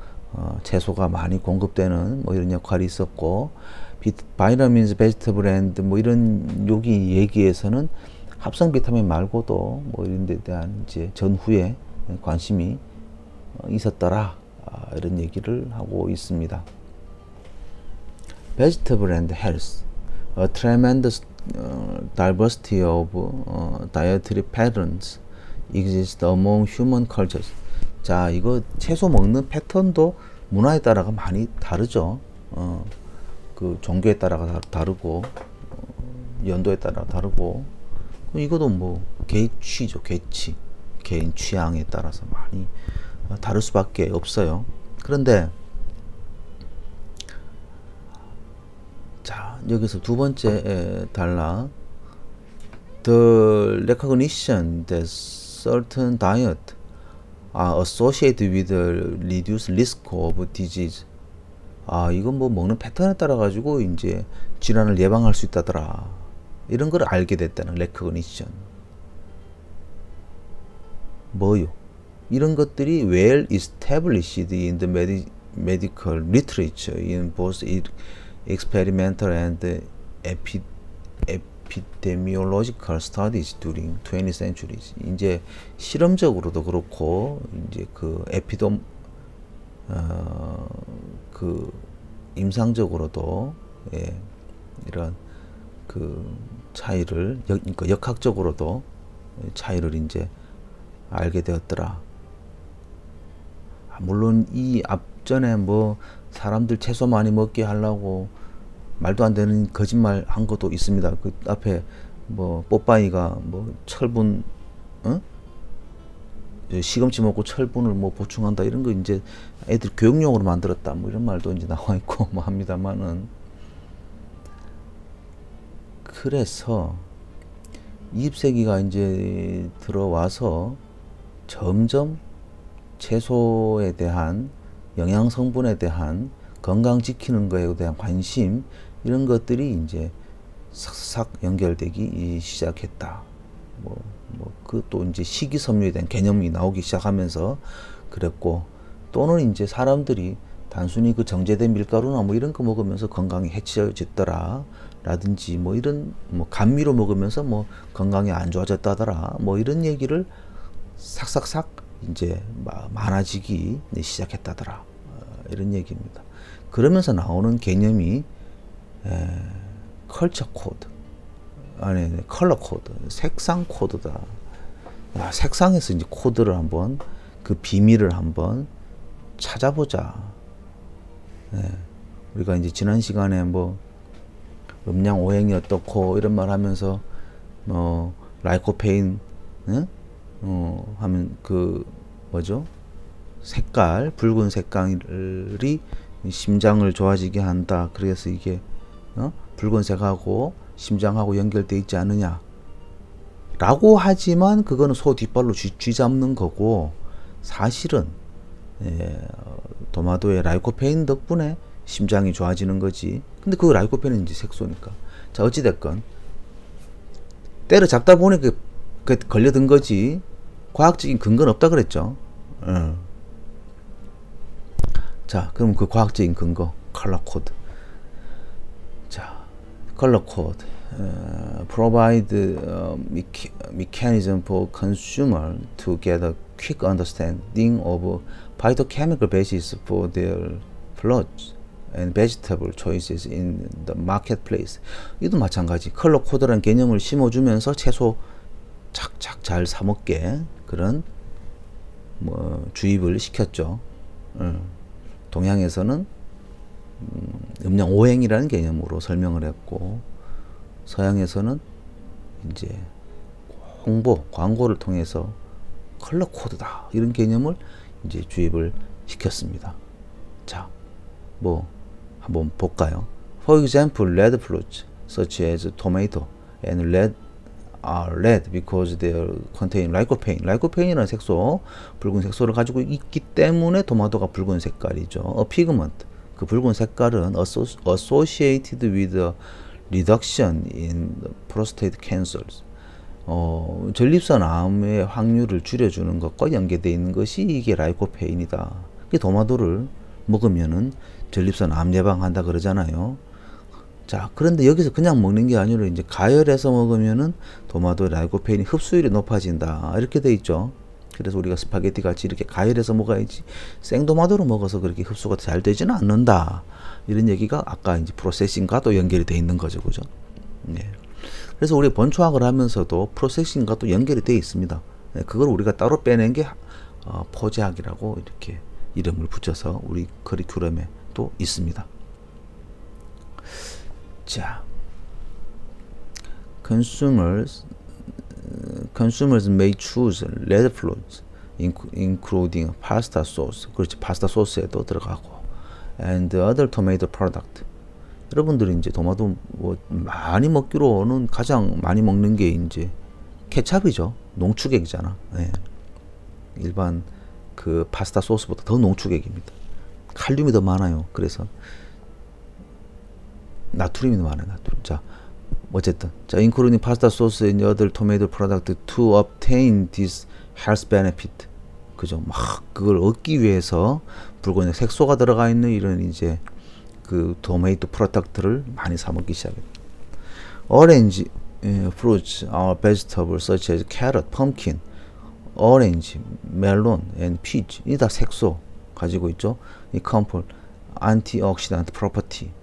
채소가 많이 공급되는 뭐 이런 역할이 있었고, 바이타민스, 베지터블 앤드 뭐 이런 여기 얘기에서는 합성 비타민 말고도 뭐 이런 데 대한 이제 전후에 관심이 있었더라. 이런 얘기를 하고 있습니다. Vegetable and health. A tremendous diversity of dietary patterns exist among human cultures. 자, 이거 채소 먹는 패턴도 문화에 따라가 많이 다르죠. 그 종교에 따라가 다르고 연도에 따라 다르고 이것도 뭐 개취죠. 개취. 개인 취향에 따라서 많이 다를 수밖에 없어요. 그런데 자, 여기서 두 번째 단락, The recognition that certain diet are associated with a reduced risk of disease. 이건 뭐 먹는 패턴에 따라 가지고 이제 질환을 예방할 수 있다더라. 이런 걸 알게 됐다는 recognition. 뭐요? 이런 것들이 well established in the medical literature in both experimental and epidemiological studies during 20th centuries. 이제 실험적으로도 그렇고 이제 그 임상적으로도 예, 이런 그 차이를 그러니까 역학적으로도 차이를 이제 알게 되었더라. 물론 이 앞전에 뭐 사람들 채소 많이 먹게 하려고 말도 안 되는 거짓말 한 것도 있습니다. 그 앞에 뭐 뽀빠이가 뭐 철분 시금치 먹고 철분을 뭐 보충한다 이런 거 이제 애들 교육용으로 만들었다 뭐 이런 말도 이제 나와 있고 뭐 합니다만은, 그래서 20세기가 이제 들어와서 점점 채소에 대한 영양 성분에 대한 건강 지키는 거에 대한 관심 이런 것들이 이제 싹싹 연결되기 시작했다. 그또 이제 식이섬유에 대한 개념이 나오기 시작하면서 그랬고, 또는 이제 사람들이 단순히 그 정제된 밀가루나 뭐 이런 거 먹으면서 건강이 해쳐졌더라 라든지 뭐 이런 뭐 감미로 먹으면서 뭐 건강이 안 좋아졌다더라 뭐 이런 얘기를 싹싹싹 이제 많아지기 시작했다더라 이런 얘기입니다. 그러면서 나오는 개념이 컬처 코드, 아니 컬러 코드, 색상 코드다. 색상에서 이제 코드를 한번 그 비밀을 한번 찾아보자. 우리가 이제 지난 시간에 뭐 음양 오행이 어떻고 이런 말 하면서 뭐 라이코페인 하면 그 뭐죠? 색깔, 붉은 색깔이 심장을 좋아지게 한다. 그래서 이게 붉은색하고 심장하고 연결돼 있지 않느냐 라고 하지만 그거는 소 뒷발로 쥐잡는 거고, 사실은 도마도의 라이코페인 덕분에 심장이 좋아지는 거지. 근데 그 라이코페인은 이제 색소니까. 자, 어찌됐건 때려잡다 보니 그 걸려든 거지 과학적인 근거는 없다 그랬죠. 자, 그럼 그 과학적인 근거 컬러 코드. 자, 컬러 코드 provide mechanism for consumer to get a quick understanding of phytochemical basis for their fruits and vegetable choices in the marketplace. 이도 마찬가지. 컬러 코드라는 개념을 심어주면서 채소 착착 잘 사먹게 그런 뭐 주입을 시켰죠. 동양에서는 음양 오행이라는 개념으로 설명을 했고, 서양에서는 이제 홍보, 광고를 통해서 컬러 코드다 이런 개념을 이제 주입을 시켰습니다. 자, 뭐 한번 볼까요? For example, red fruits such as tomato and red are red because they contain lycopene. lycopene이라는 색소, 붉은 색소를 가지고 있기 때문에 토마토가 붉은 색깔이죠. A pigment, 그 붉은 색깔은 associated with a reduction in prostate cancers. 전립선 암의 확률을 줄여주는 것과 연계되어 있는 것이 이게 라이코페인이다. 토마토를 먹으면은 전립선 암 예방한다 그러잖아요. 자, 그런데 여기서 그냥 먹는 게 아니라 이제 가열해서 먹으면은 토마토 라이코페인이 흡수율이 높아진다 이렇게 돼 있죠. 그래서 우리가 스파게티 같이 이렇게 가열해서 먹어야지 생토마토로 먹어서 그렇게 흡수가 잘 되지는 않는다 이런 얘기가 아까 이제 프로세싱과도 연결이 돼 있는 거죠, 그죠? 네. 그래서 우리 본초학을 하면서도 프로세싱과 또 연결이 돼 있습니다. 네, 그걸 우리가 따로 빼낸 게 포제학이라고 이렇게 이름을 붙여서 우리 커리큘럼에 또 있습니다. 자, consumers may choose red fruits, including pasta sauce. 그렇지, 파스타 소스에도 들어가고, and other tomato product. 여러분들이 이제 토마토 뭐 많이 먹기로는 가장 많이 먹는 게 이제 케찹이죠. 농축액이잖아. 네. 일반 그 파스타 소스보다 더 농축액입니다. 칼륨이 더 많아요. 그래서 나트륨이 더 많아요. 나트륨. 자, 어쨌든 자, including pasta sauce and other tomato product to obtain this health benefit. 그죠? 막 그걸 얻기 위해서 붉은 색소가 들어가 있는 이런 이제 그 토마토 프로덕트를 많이 사 먹기 시작했다. Orange fruits are vegetables such as carrot, pumpkin, orange, melon, and peach. 이 다 색소 가지고 있죠. 이 comfort, antioxidant property.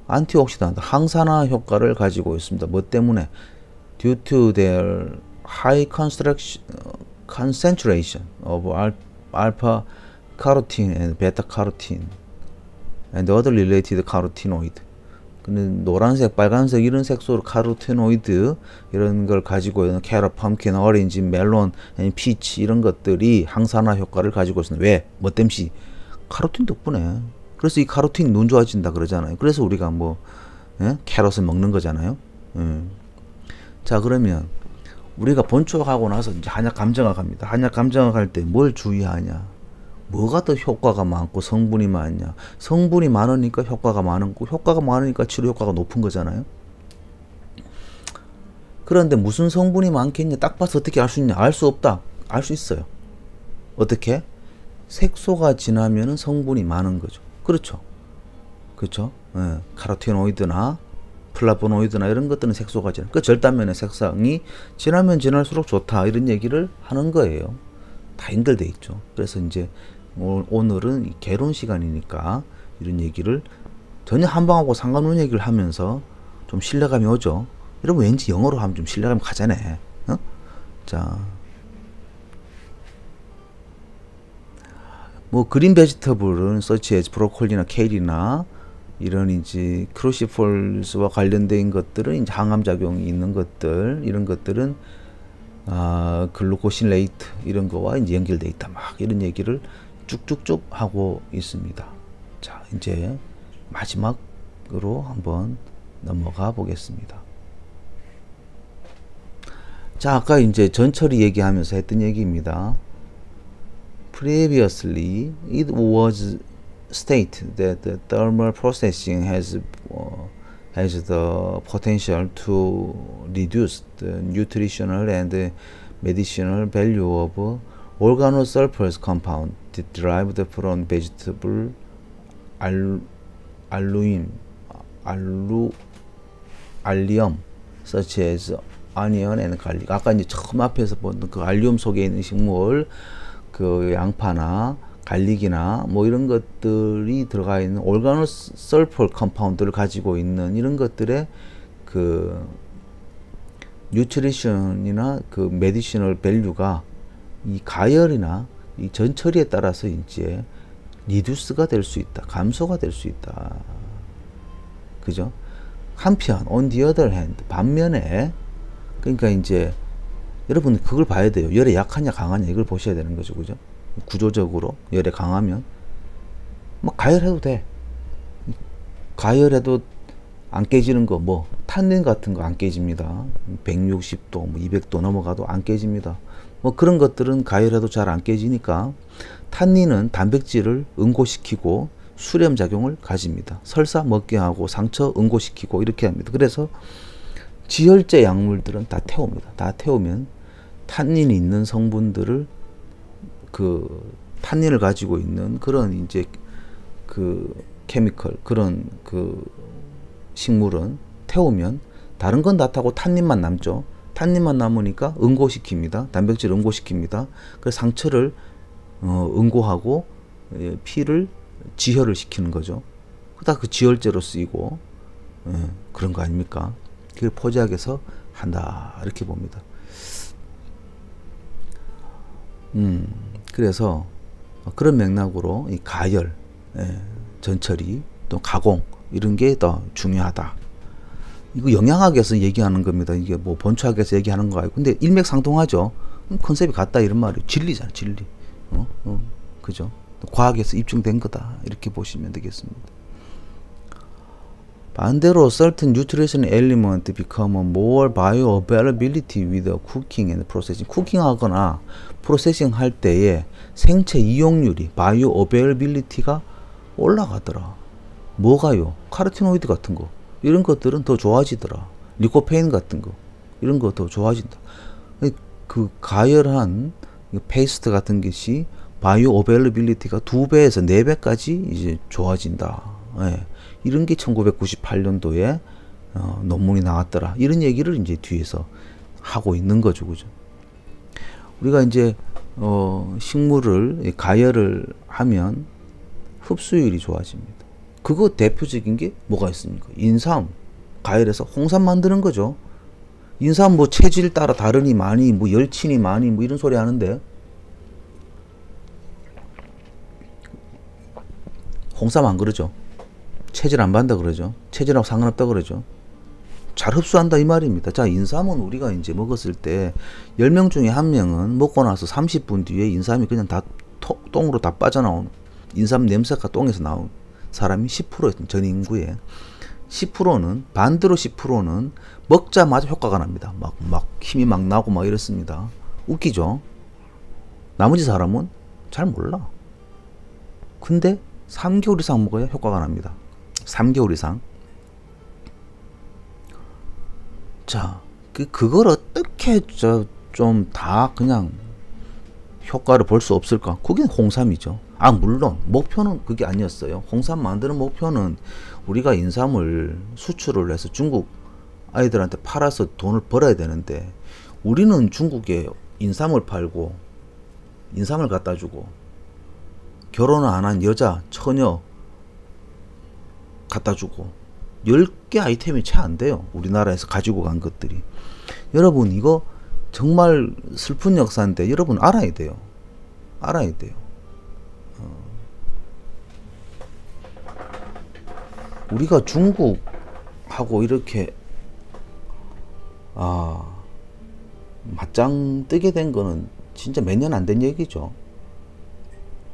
안티옥시단트 항산화 효과를 가지고 있습니다. 뭐 때문에? Due to their high concentration of alpha carotene and beta carotene and other related carotenoid. 근데 노란색, 빨간색 이런 색소로 카로테노이드 이런 걸 가지고 있는 캐럿, 펌킨, 오렌지, 멜론, 피치 이런 것들이 항산화 효과를 가지고 있습니다. 왜? 뭐 땜시? 카로틴 덕분에. 그래서 이 카로틴 눈 좋아진다 그러잖아요. 그래서 우리가 뭐 캐럿을 먹는 거잖아요. 자, 그러면 우리가 본초하고 나서 이제 한약 감정학 합니다. 한약 감정학 할 때 뭘 주의하냐? 뭐가 더 효과가 많고 성분이 많냐? 성분이 많으니까 효과가 많고 효과가 많으니까 치료 효과가 높은 거잖아요. 그런데 무슨 성분이 많겠냐? 딱 봐서 어떻게 알 수 있냐? 알 수 없다. 알 수 있어요. 어떻게? 색소가 진하면은 성분이 많은 거죠. 그렇죠. 그렇죠. 카로티노이드나 플라보노이드나 이런 것들은 색소가 진하. 그 절단면의 색상이 진하면 진할수록 좋다. 이런 얘기를 하는 거예요. 다 연결돼 있죠. 그래서 이제 오늘은 개론 시간이니까 이런 얘기를 전혀 한방하고 상관없는 얘기를 하면서 좀 신뢰감이 오죠. 여러분 왠지 영어로 하면 좀 신뢰감이 가잖아요. 자, 뭐 그린 베지터블은 such as 브로콜리나 케일이나 이런 이제 크루시폴스와 관련된 것들은 이제 항암 작용이 있는 것들, 이런 것들은 글루코실레이트 이런 거와 이제 연결돼 있다. 막 이런 얘기를 쭉쭉쭉 하고 있습니다. 자, 이제 마지막으로 한번 넘어가 보겠습니다. 자, 아까 이제 전처리 얘기하면서 했던 얘기입니다. Previously, it was stated that the thermal processing has the potential to reduce the nutritional and medicinal value of organosulfur compound derived from vegetable allium, such as onion and garlic. 아까 이제 처음 앞에서 본 그 알리움 속에 있는 식물, 그 양파나 갈릭이나 뭐 이런 것들이 들어가 있는 organosulfur 컴파운드를 가지고 있는 이런 것들의 그 뉴트리션이나 그 메디시널 밸류가 이 가열이나 이 전처리에 따라서 이제 리듀스가 될 수 있다. 감소가 될 수 있다. 그죠? 한편 on the other hand 반면에 그러니까 이제 여러분 그걸 봐야 돼요. 열에 약하냐 강하냐 이걸 보셔야 되는 거죠. 그죠? 구조적으로 열에 강하면 뭐 가열해도 돼. 가열해도 안 깨지는 거 뭐 탄닌 같은 거 안 깨집니다. 160도 뭐 200도 넘어가도 안 깨집니다. 뭐 그런 것들은 가열해도 잘 안 깨지니까 탄닌은 단백질을 응고시키고 수렴 작용을 가집니다. 설사 먹게 하고 상처 응고시키고 이렇게 합니다. 그래서 지혈제 약물들은 다 태웁니다. 다 태우면 탄닌이 있는 성분들을 그 탄닌을 가지고 있는 그런 이제 그 케미컬 그런 그 식물은 태우면 다른 건 다 타고 탄닌만 남죠. 탄닌만 남으니까 응고시킵니다. 단백질을 응고시킵니다. 그래서 상처를 응고하고 피를 지혈을 시키는 거죠. 다 그 지혈제로 쓰이고 그런 거 아닙니까? 그걸 포지학에서 한다 이렇게 봅니다. 그래서 그런 맥락으로 이 가열, 전처리, 또 가공 이런 게 더 중요하다. 이거 영양학에서 얘기하는 겁니다. 이게 뭐 본초학에서 얘기하는 거 아니고, 근데 일맥상통하죠. 컨셉이 같다 이런 말이 진리잖아, 진리. 그죠? 과학에서 입증된 거다 이렇게 보시면 되겠습니다. 반대로 certain nutrition element become more bioavailability with cooking and processing. 쿠킹하거나 프로세싱 할 때에 생체 이용률이 bioavailability가 올라가더라. 뭐가요? 카로티노이드 같은 거. 이런 것들은 더 좋아지더라. 리코페인 같은 거 이런 거 더 좋아진다. 그 가열한 페이스트 같은 것이 바이오 어베일러빌리티가 2배에서 4배까지 이제 좋아진다. 예. 이런 게 1998년도에 논문이 나왔더라. 이런 얘기를 이제 뒤에서 하고 있는 거죠, 그죠? 우리가 이제 식물을 가열을 하면 흡수율이 좋아집니다. 그거 대표적인 게 뭐가 있습니까? 인삼 가열해서 홍삼 만드는 거죠. 인삼 뭐 체질 따라 다르니 많이 뭐 열친이 많이 뭐 이런 소리 하는데 홍삼 안 그러죠. 체질 안 받는다 그러죠. 체질하고 상관없다 그러죠. 잘 흡수한다 이 말입니다. 자, 인삼은 우리가 이제 먹었을 때 10명 중에 1명은 먹고 나서 30분 뒤에 인삼이 그냥 다 똥으로 다 빠져나온 인삼 냄새가 똥에서 나온 사람이 10%였던 전 인구의 10%는 반대로 10%는 먹자마자 효과가 납니다. 막 힘이 막 나고 막 이렇습니다. 웃기죠? 나머지 사람은 잘 몰라. 근데 3개월 이상 먹어야 효과가 납니다. 3개월 이상. 자, 그걸 어떻게 좀 다 그냥 효과를 볼 수 없을까? 그게 홍삼이죠. 아, 물론 목표는 그게 아니었어요. 홍삼 만드는 목표는 우리가 인삼을 수출을 해서 중국 아이들한테 팔아서 돈을 벌어야 되는데 우리는 중국에 인삼을 팔고 인삼을 갖다 주고 결혼을 안 한 여자 처녀 갖다 주고 10개 아이템이 채 안 돼요. 우리나라에서 가지고 간 것들이. 여러분 이거 정말 슬픈 역사인데 여러분 알아야 돼요. 알아야 돼요. 우리가 중국하고 이렇게 맞짱 뜨게 된 거는 진짜 몇 년 안 된 얘기죠.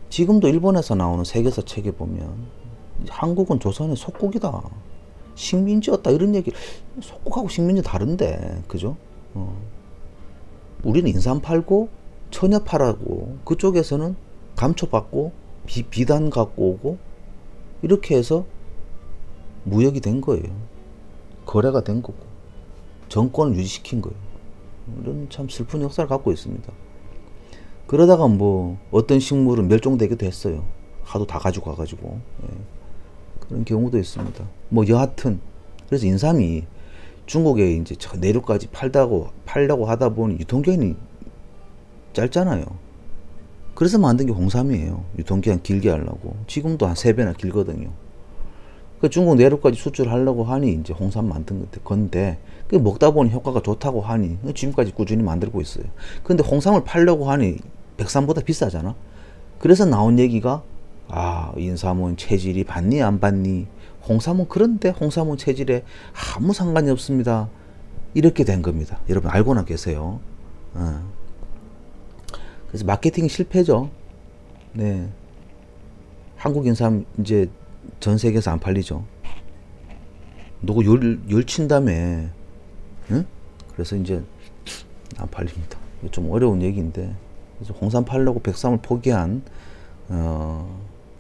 지금도 일본에서 나오는 세계사 책에 보면 한국은 조선의 속국이다. 식민지였다. 이런 얘기. 속국하고 식민지 다른데. 그죠? 우리는 인삼 팔고 처녀 팔하고 그쪽에서는 감초 받고 비단 갖고 오고 이렇게 해서 무역이 된 거예요. 거래가 된 거고 정권을 유지시킨 거예요. 이런 참 슬픈 역사를 갖고 있습니다. 그러다가 뭐 어떤 식물은 멸종되기도 했어요. 하도 다 가지고 가가지고. 예. 그런 경우도 있습니다. 뭐 여하튼 그래서 인삼이 중국에 이제 저 내륙까지 팔려고 하다 보니 유통기한이 짧잖아요. 그래서 만든 게 홍삼이에요. 유통기한 길게 하려고. 지금도 한 3배나 길거든요. 그 중국 내륙까지 수출하려고 하니 이제 홍삼 만든 건데 그 먹다 보니 효과가 좋다고 하니 지금까지 꾸준히 만들고 있어요. 근데 홍삼을 팔려고 하니 백삼보다 비싸잖아. 그래서 나온 얘기가 인삼은 체질이 받니 안 받니? 홍삼은 그런데 홍삼은 체질에 아무 상관이 없습니다. 이렇게 된 겁니다. 여러분 알고나 계세요. 그래서 마케팅 실패죠. 네. 한국 인삼 이제 전 세계에서 안 팔리죠. 누구 열친다며. 응? 그래서 이제 안 팔립니다. 좀 어려운 얘기인데. 그래서 홍삼 팔려고 백삼을 포기한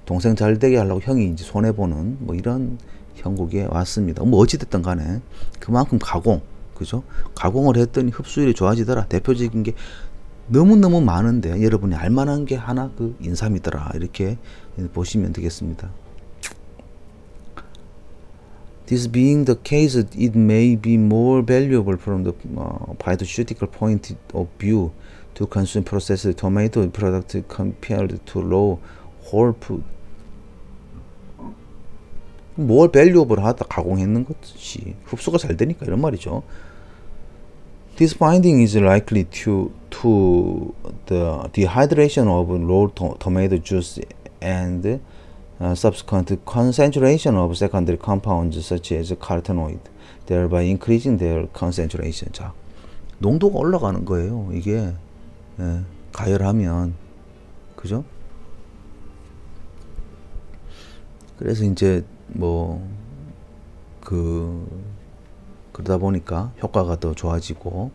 동생 잘 되게 하려고 형이 이제 손해보는 뭐 이런 형국에 왔습니다. 뭐 어찌됐든 간에 그만큼 가공, 그죠? 가공을 했더니 흡수율이 좋아지더라. 대표적인 게 너무너무 많은데 여러분이 알만한 게 하나 그 인삼이더라. 이렇게 보시면 되겠습니다. This being the case, it may be more valuable from the phytoceutical point of view to consume processed tomato product compared to raw whole food. more valuable 하다 가공했는 것이 흡수가 잘 되니까 이런 말이죠. This finding is likely to the dehydration of raw tomato juice and subsequent concentration of secondary compounds such as carotenoid, thereby increasing their concentration. 자, 농도가 올라가는 거예요. 이게 가열하면, 그죠? 그래서 이제 뭐 그러다 보니까 효과가 더 좋아지고,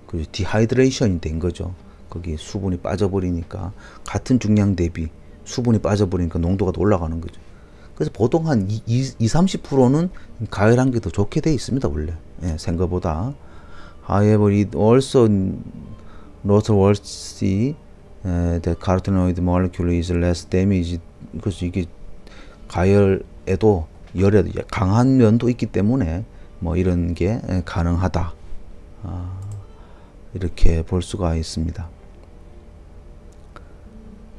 그 디하이드레이션이 된 거죠. 거기 수분이 빠져버리니까 같은 중량 대비 수분이 빠져버리니까 농도가 더 올라가는 거죠. 그래서 보통 한 30%는 가열한 게 더 좋게 돼 있습니다, 원래. 예, 생거보다. However, it also noteworthy that carotenoid molecule is less damaged. 그래서 이게 가열에도 열에도 강한 면도 있기 때문에 뭐 이런 게 가능하다. 이렇게 볼 수가 있습니다.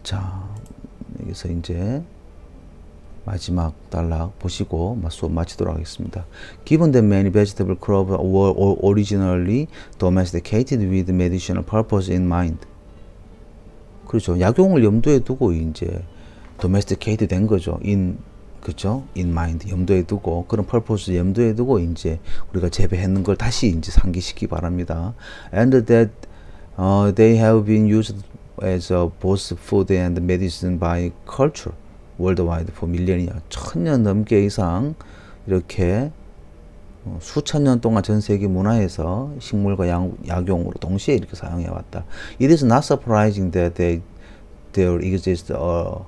자, 여기서 이제 마지막 단락 보시고 수업 마치도록 하겠습니다. Given that many vegetable crops were originally domesticated with medicinal purpose in mind. 그렇죠. 약용을 염두에 두고 이제 domesticated 된 거죠. 그렇죠? in mind 염두에 두고 그런 purpose 염두에 두고 이제 우리가 재배했는 걸 다시 이제 상기시키기 바랍니다. And that they have been used as both food and medicine by culture worldwide for millennia. 1000년 넘게 이상 이렇게 수천 년 동안 전 세계 문화에서 식물과 약용으로 동시에 이렇게 사용해 왔다. It is not surprising that there exists a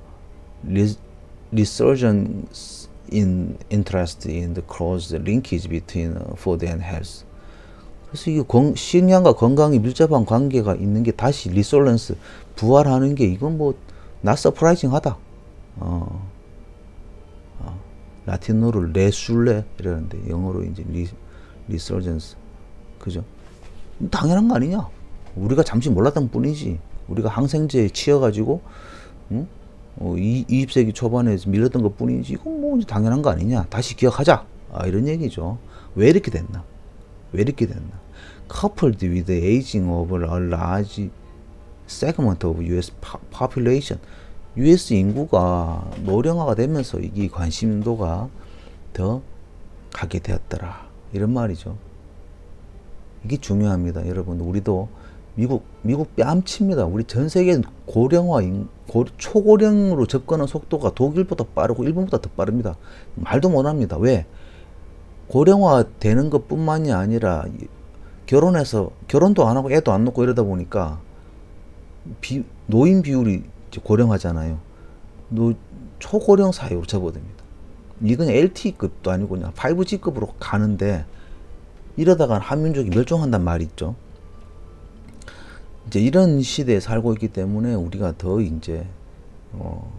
resurgence in interest in the close linkage between food and health. 그래서 이게 식량과 건강이 밀접한 관계가 있는 게 다시 리솔런스 부활하는 게 이건 뭐 not surprising 하다. 라틴어로 레술레 이러는데 영어로 이제 리서전스, 그죠? 당연한 거 아니냐? 우리가 잠시 몰랐던 뿐이지. 우리가 항생제에 치여가지고 20세기 초반에 밀렸던 것 뿐이지. 이건 뭐 당연한 거 아니냐? 다시 기억하자. 이런 얘기죠. 왜 이렇게 됐나? 왜 이렇게 됐나? Coupled with the aging of a large segment of U.S. population. US 인구가 노령화가 되면서 이 관심도가 더 가게 되었더라. 이런 말이죠. 이게 중요합니다. 여러분, 우리도 미국 뺨칩니다. 우리 전 세계 초고령으로 접근하는 속도가 독일보다 빠르고 일본보다 더 빠릅니다. 말도 못합니다. 왜? 고령화 되는 것 뿐만이 아니라 결혼도 안 하고 애도 안 낳고 이러다 보니까 노인 비율이 고령하잖아요. 초고령 사회로 접어듭니다. 이건 LTE급도 아니고 그냥 5G급으로 가는데 이러다가 한민족이 멸종한단 말이 있죠. 이제 이런 시대에 살고 있기 때문에 우리가 더 이제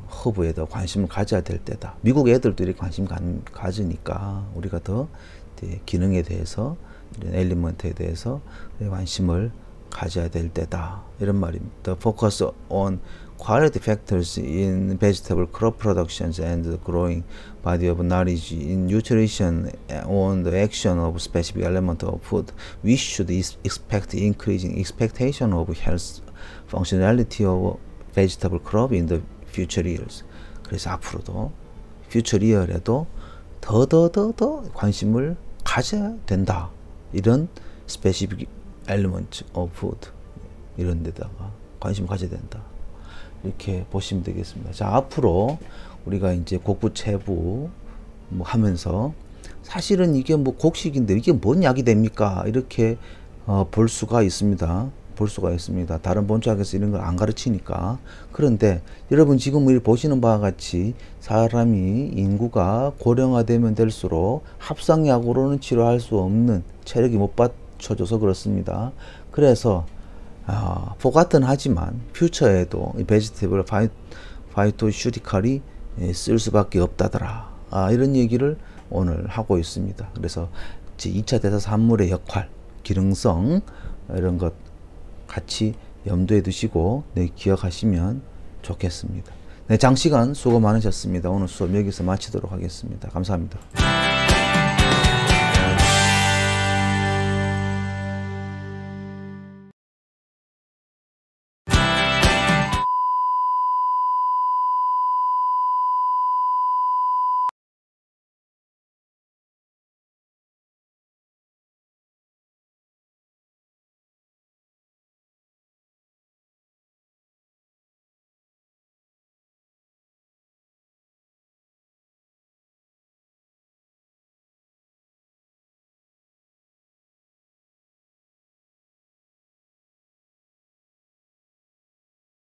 허브에 더 관심을 가져야 될 때다. 미국 애들도 이렇게 관심 가지니까 우리가 더 기능에 대해서 이런 엘리먼트에 대해서 관심을 가져야 될 때다. 이런 말입니다. Focus on quality factors in vegetable crop productions and the growing body of knowledge in nutrition on the action of specific element of food. We should expect increasing expectation of health functionality of vegetable crop in the future years. 그래서 앞으로도 future year에도 더 관심을 가져야 된다. 이런 specific element of food 이런 데다가 관심을 가져야 된다. 이렇게 보시면 되겠습니다. 자, 앞으로 우리가 이제 곡부채부 하면서 사실은 이게 뭐 곡식인데 이게 뭔 약이 됩니까? 이렇게 볼 수가 있습니다. 다른 본초학에서 이런 걸 안 가르치니까. 그런데 여러분 지금 보시는 바와 같이 사람이 인구가 고령화되면 될수록 합성약으로는 치료할 수 없는 체력이 못 받쳐줘서 그렇습니다. 그래서 포같은 하지만 퓨처에도 이 베지테이블 파이토슈티칼이 쓸 수밖에 없다더라. 이런 얘기를 오늘 하고 있습니다. 그래서 2차 대사 산물의 역할, 기능성 이런 것 같이 염두에 두시고 기억하시면 좋겠습니다. 네, 장시간 수고 많으셨습니다. 오늘 수업 여기서 마치도록 하겠습니다. 감사합니다.